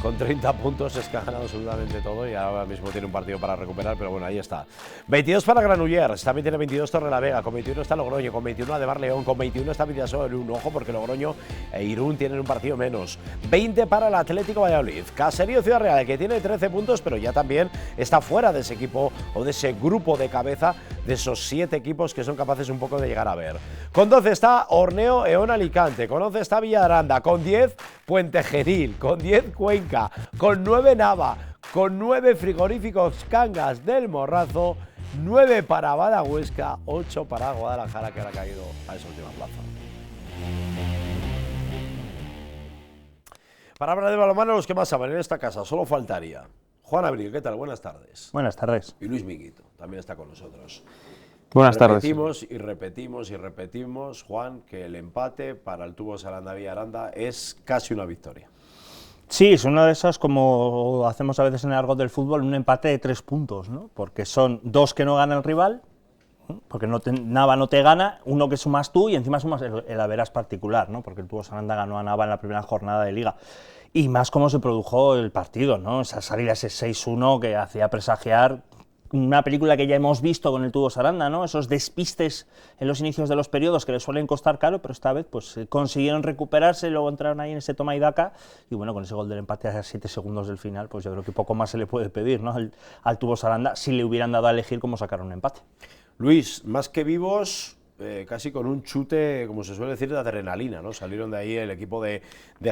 Con 30 puntos es que ha ganado absolutamente todo y ahora mismo tiene un partido para recuperar, pero bueno, ahí está. 22 para Granollers, también tiene 22 Torrelavega, con 21 está Logroño, con 21 Adebar León, con 21 está Vidasoa Irún, ojo porque Logroño e Irún tienen un partido menos. 20 para el Atlético Valladolid, Caserío Ciudad Real, que tiene 13 puntos, pero ya también está fuera de ese equipo o de ese grupo de cabeza de esos 7 equipos que son capaces un poco de llegar a ver. Con 12 está Orneo Eón Alicante, con 11 está Villaranda, con 10 Puente Genil, con 10 Cuenca, con 9 Nava, con 9 Frigoríficos Cangas del Morrazo, 9 para Bada Huesca, 8 para Guadalajara, que ahora ha caído a esa última plaza. Para hablar de balonmano, los que más saben en esta casa, solo faltaría Juan Abril. ¿Qué tal? Buenas tardes. Buenas tardes. Y Luis Minguito, también está con nosotros. Buenas tardes. Repetimos y repetimos y repetimos, Juan, que el empate para el Tubos Aranda Vía Aranda es casi una victoria. Sí, es una de esas, como hacemos a veces en el argot del fútbol, un empate de 3 puntos, ¿no? Porque son 2 que no gana el rival, porque Nava no te gana, 1 que sumas tú y encima sumas el averas particular, ¿no? Porque el Tubos Aranda ganó a Nava en la primera jornada de Liga. Y más cómo se produjo el partido, ¿no? Esa salida, ese 6-1 que hacía presagiar una película que ya hemos visto con el Tubos Aranda, ¿no? Esos despistes en los inicios de los periodos que les suelen costar caro, pero esta vez pues consiguieron recuperarse, luego entraron ahí en ese toma y daca, y bueno, con ese gol del empate a 7 segundos del final, pues yo creo que poco más se le puede pedir, ¿no? al Tubos Aranda, si le hubieran dado a elegir cómo sacar un empate. Luis, más que vivos, casi con un chute, como se suele decir, de adrenalina, ¿no? Salieron de ahí el equipo de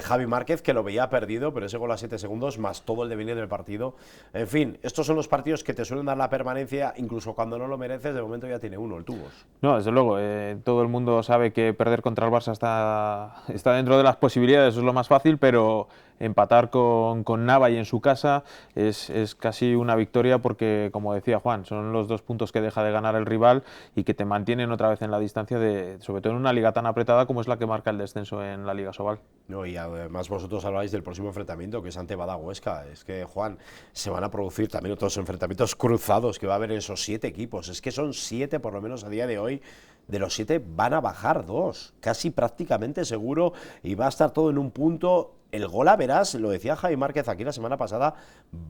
Javi Márquez, que lo veía perdido, pero ese gol a 7 segundos, más todo el devenir del partido. En fin, estos son los partidos que te suelen dar la permanencia, incluso cuando no lo mereces, de momento ya tiene uno, el Tubos. No, desde luego, todo el mundo sabe que perder contra el Barça está dentro de las posibilidades, eso es lo más fácil, pero empatar con Nava y en su casa es casi una victoria porque, como decía Juan, son los 2 puntos que deja de ganar el rival y que te mantienen otra vez en la distancia, sobre todo en una liga tan apretada como es la que marca el descenso en la Liga Sobal. No, y además vosotros habláis del próximo enfrentamiento, que es ante Bada Huesca. Es que, Juan, se van a producir también otros enfrentamientos cruzados que va a haber en esos 7 equipos. Es que son 7, por lo menos a día de hoy. De los 7 van a bajar 2, casi prácticamente seguro, y va a estar todo en un punto. El gol a verás, lo decía Javi Márquez aquí la semana pasada,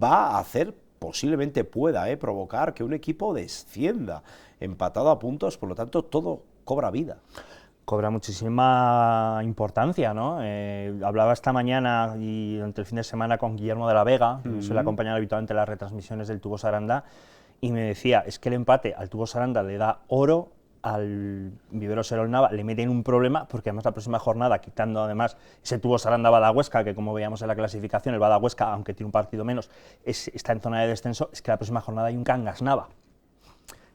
va a hacer, posiblemente pueda provocar que un equipo descienda empatado a puntos, por lo tanto todo cobra vida. Cobra muchísima importancia, ¿no? Hablaba esta mañana y durante el fin de semana con Guillermo de la Vega, se le acompañan habitualmente las retransmisiones del Tubos Aranda, y me decía, es que el empate al Tubos Aranda le da oro, al Vivero Serol Nava le meten un problema, porque además la próxima jornada, quitando además ese Tubos Aranda Bada Huesca, que como veíamos en la clasificación, el Bada Huesca, aunque tiene un partido menos, está en zona de descenso, es que la próxima jornada hay un Cangas Nava,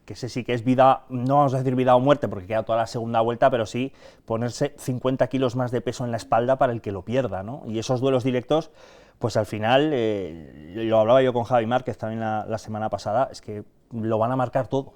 que ese sí que es vida, no vamos a decir vida o muerte, porque queda toda la segunda vuelta, pero sí ponerse 50 kilos más de peso en la espalda para el que lo pierda, ¿no? Y esos duelos directos, pues al final, lo hablaba yo con Javi Márquez también la semana pasada, es que lo van a marcar todo.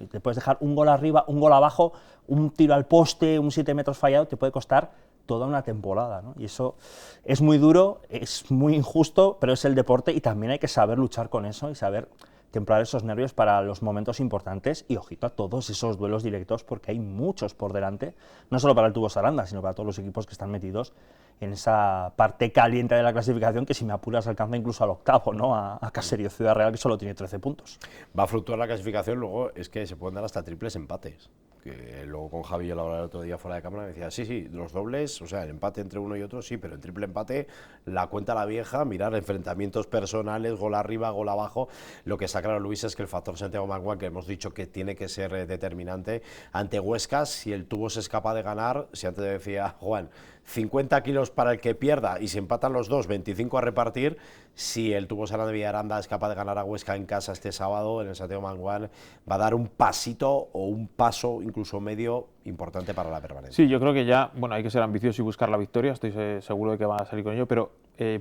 Te puedes dejar un gol arriba, un gol abajo, un tiro al poste, un 7 metros fallado, te puede costar toda una temporada, ¿no? Y eso es muy duro, es muy injusto, pero es el deporte y también hay que saber luchar con eso y saber templar esos nervios para los momentos importantes y ojito a todos esos duelos directos porque hay muchos por delante, no solo para el Tubos Aranda, sino para todos los equipos que están metidos en esa parte caliente de la clasificación que, si me apuras, alcanza incluso al octavo, ¿no? A Caserío Ciudad Real, que solo tiene 13 puntos. Va a fluctuar la clasificación, luego es que se pueden dar hasta triples empates, que luego con Javi yo lo hablaba el otro día fuera de cámara, me decía, sí, los dobles, o sea, el empate entre uno y otro, sí, pero en triple empate la cuenta la vieja, mirar enfrentamientos personales, gol arriba, gol abajo. Lo que está claro, Luis, es que el factor Santiago Manguán, que hemos dicho que tiene que ser determinante ante Huesca, si el Tubos es capaz de ganar, si antes decía Juan, 50 kilos para el que pierda y si empatan los dos, 25 a repartir, si el Tubos Aranda de Villaranda es capaz de ganar a Huesca en casa este sábado, en el Santiago Manguán, va a dar un pasito o un paso incluso medio importante para la permanencia. Sí, yo creo que ya, bueno, hay que ser ambicioso y buscar la victoria, estoy seguro de que van a salir con ello, pero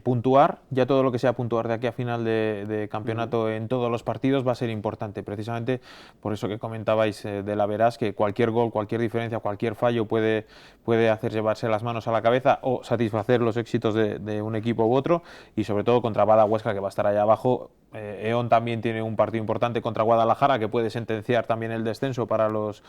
puntuar, ya todo lo que sea puntuar de aquí a final de campeonato en todos los partidos va a ser importante, precisamente por eso que comentabais de la Verás, que cualquier gol, cualquier diferencia, cualquier fallo puede hacer llevarse las manos a la cabeza o satisfacer los éxitos de un equipo u otro, y sobre todo contra Bada Huesca, que va a estar allá abajo. E.ON también tiene un partido importante contra Guadalajara, que puede sentenciar también el descenso para los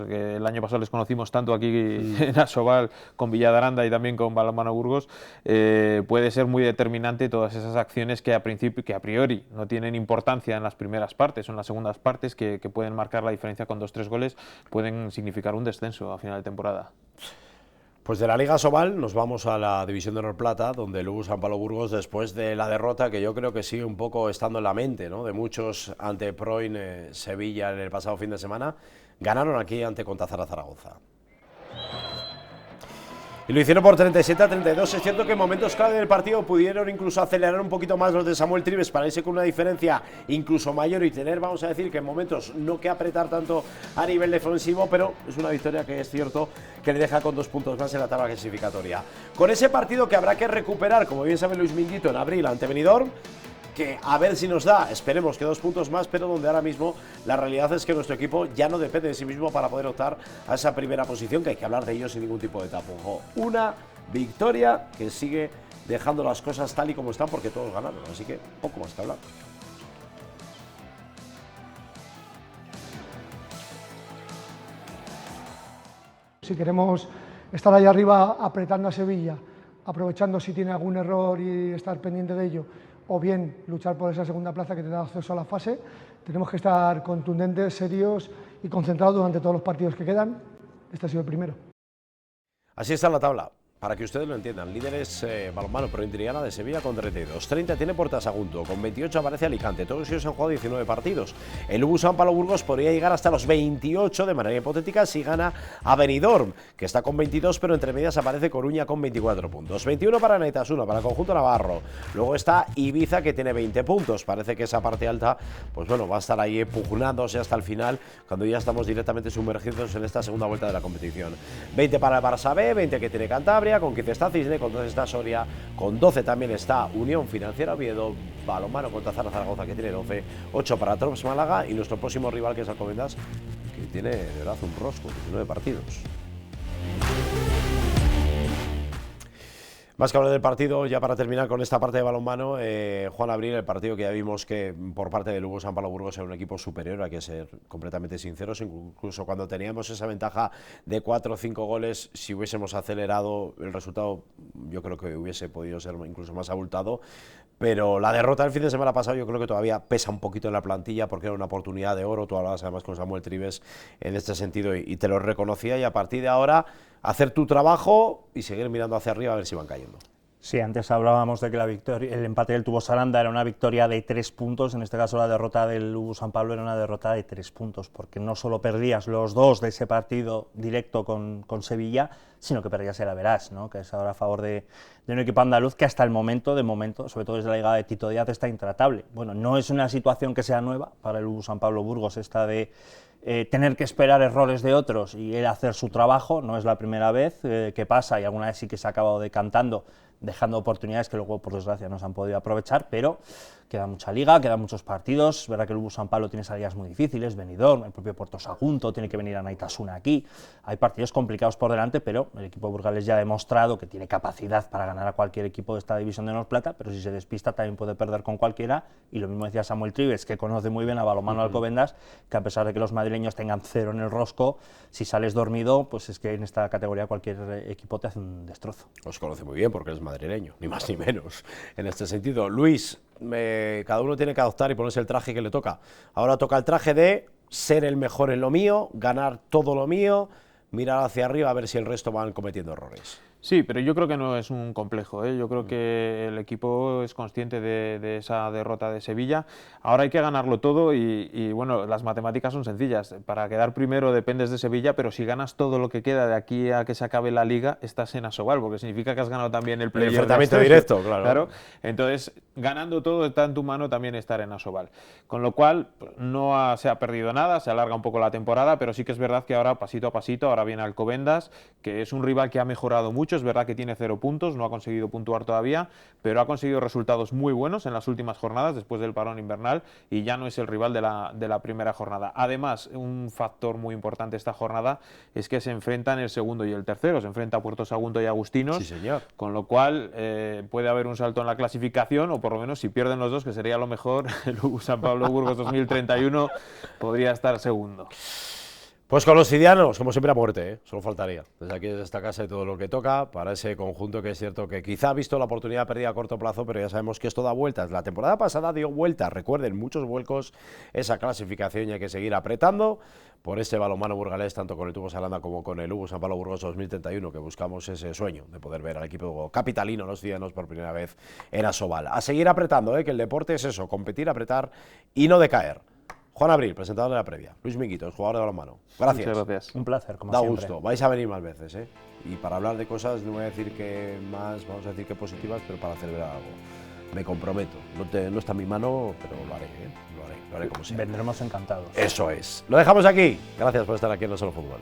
que el año pasado les conocimos tanto aquí en Asobal, con Villadaranda y también con Balonmano Burgos. Puede ser muy determinante todas esas acciones que a priori no tienen importancia en las primeras partes o en las segundas partes, que pueden marcar la diferencia con 2-3 goles, pueden significar un descenso a final de temporada. Pues de la Liga Asobal nos vamos a la División de Honor Plata, donde el Ubu San Pablo Burgos, después de la derrota que yo creo que sigue un poco estando en la mente, ¿no?, de muchos ante Proin Sevilla en el pasado fin de semana, ganaron aquí ante Contazara Zaragoza. Y lo hicieron por 37-32. Es cierto que en momentos clave del partido pudieron incluso acelerar un poquito más los de Samuel Trives para irse con una diferencia incluso mayor y tener, vamos a decir, que en momentos no que apretar tanto a nivel defensivo, pero es una victoria que es cierto que le deja con 2 puntos más en la tabla clasificatoria. Con ese partido que habrá que recuperar, como bien sabe Luis Minguito, en abril ante Benidorm, que a ver si nos da, esperemos que 2 puntos más, pero donde ahora mismo la realidad es que nuestro equipo ya no depende de sí mismo para poder optar a esa primera posición, que hay que hablar de ello sin ningún tipo de tapujo. Una victoria que sigue dejando las cosas tal y como están, porque todos ganaron, así que poco más que hablar. Si queremos estar ahí arriba apretando a Sevilla, aprovechando si tiene algún error y estar pendiente de ello, o bien luchar por esa segunda plaza que te da acceso a la fase, tenemos que estar contundentes, serios y concentrados durante todos los partidos que quedan. Este ha sido el primero. Así está la tabla. Para que ustedes lo entiendan, líderes Balonmano Proin Triana de Sevilla con 32, 30 tiene Puerta Sagunto, con 28 aparece Alicante, todos ellos han jugado 19 partidos. El Ubu San Pablo Burgos podría llegar hasta los 28 de manera hipotética si gana a Benidorm, que está con 22, pero entre medias aparece Coruña con 24 puntos. 21 para Naitasuna, para el conjunto navarro. Luego está Ibiza, que tiene 20 puntos. Parece que esa parte alta, pues bueno, va a estar ahí pugnándose hasta el final, cuando ya estamos directamente sumergidos en esta segunda vuelta de la competición. 20 para el Barça B, 20 que tiene Cantabria, con 15 está Cisne, con 12 está Soria, con 12 también está Unión Financiera Oviedo, Balonmano Contazara Zaragoza, que tiene 12, 8 para Trops Málaga y nuestro próximo rival, que es Alcobendas, que tiene de verdad un rosco, 19 partidos. Más que hablar del partido, ya para terminar con esta parte de balonmano, Juan Abril, el partido que ya vimos que por parte del Ubu San Pablo Burgos era un equipo superior, hay que ser completamente sinceros, incluso cuando teníamos esa ventaja de 4 o 5 goles, si hubiésemos acelerado el resultado, yo creo que hubiese podido ser incluso más abultado, pero la derrota del fin de semana pasado yo creo que todavía pesa un poquito en la plantilla, porque era una oportunidad de oro. Tú hablabas además con Samuel Trives en este sentido y te lo reconocía, y a partir de ahora hacer tu trabajo y seguir mirando hacia arriba a ver si van cayendo. Sí, antes hablábamos de que el empate del Tubos Aranda era una victoria de 3 puntos, en este caso la derrota del Ubu San Pablo era una derrota de 3 puntos, porque no solo perdías los 2 de ese partido directo con Sevilla, sino que perdías el Averás, ¿no?, que es ahora a favor de un equipo andaluz que hasta el momento, sobre todo desde la llegada de Tito Díaz, está intratable. Bueno, no es una situación que sea nueva para el Ubu San Pablo Burgos, esta de tener que esperar errores de otros y él hacer su trabajo. No es la primera vez que pasa, y alguna vez sí que se ha acabado decantando, dejando oportunidades que luego, por desgracia, no se han podido aprovechar, pero queda mucha liga, quedan muchos partidos. Es verdad que el Ubu San Pablo tiene salidas muy difíciles, Benidorm, el propio Puerto Sagunto, tiene que venir a Naitasuna aquí, hay partidos complicados por delante, pero el equipo burgalés ya ha demostrado que tiene capacidad para ganar a cualquier equipo de esta división de Honor Plata, pero si se despista también puede perder con cualquiera, y lo mismo decía Samuel Trives, que conoce muy bien a Balonmano Alcobendas, que a pesar de que los madrileños tengan 0 en el rosco, si sales dormido, pues es que en esta categoría cualquier equipo te hace un destrozo. Os conoce muy bien porque eres madrileño, ni más ni menos, en este sentido. Luis, cada uno tiene que adoptar y ponerse el traje que le toca. Ahora toca el traje de ser el mejor en lo mío, ganar todo lo mío, mirar hacia arriba a ver si el resto van cometiendo errores. Sí, pero yo creo que no es un complejo, ¿eh? Yo creo que el equipo es consciente de esa derrota de Sevilla. Ahora hay que ganarlo todo y, bueno, las matemáticas son sencillas. Para quedar primero dependes de Sevilla, pero si ganas todo lo que queda de aquí a que se acabe la Liga, estás en Asobal, porque significa que has ganado también el playoff. El enfrentamiento directo, claro. Entonces, ganando todo está en tu mano también estar en Asobal. Con lo cual, no se ha perdido nada, se alarga un poco la temporada, pero sí que es verdad que ahora, pasito a pasito, ahora viene Alcobendas, que es un rival que ha mejorado mucho. Es verdad que tiene 0 puntos, no ha conseguido puntuar todavía, pero ha conseguido resultados muy buenos en las últimas jornadas después del parón invernal y ya no es el rival de la primera jornada. Además, un factor muy importante esta jornada es que se enfrentan el segundo y el tercero, se enfrenta a Puerto Sagunto y Agustinos, sí, señor. Con lo cual puede haber un salto en la clasificación, o por lo menos si pierden los dos, que sería lo mejor, el San Pablo Burgos 2031 podría estar segundo. Pues con los cidianos, como siempre, a muerte, ¿eh? Solo faltaría. Desde aquí, desde esta casa, y todo lo que toca para ese conjunto que es cierto que quizá ha visto la oportunidad perdida a corto plazo, pero ya sabemos que esto da vueltas. La temporada pasada dio vueltas, recuerden, muchos vuelcos, esa clasificación, y hay que seguir apretando por este balonmano burgalés, tanto con el Tubos Aranda como con el San Pablo Burgos 2031, que buscamos ese sueño de poder ver al equipo capitalino, los cidianos, por primera vez en Asobal. A seguir apretando, que el deporte es eso, competir, apretar y no decaer. Juan Abril, presentador de la previa. Luis Minguitos, jugador de balonmano. Gracias. Muchas gracias. Un placer, como da siempre. Gusto. Vais a venir más veces, ¿eh? Y para hablar de cosas, no voy a decir que más, vamos a decir que positivas, pero para celebrar algo. Me comprometo. No está en mi mano, pero lo haré, ¿eh? Lo haré como sea. Vendremos encantados. Eso es. Lo dejamos aquí. Gracias por estar aquí en No Solo Fútbol.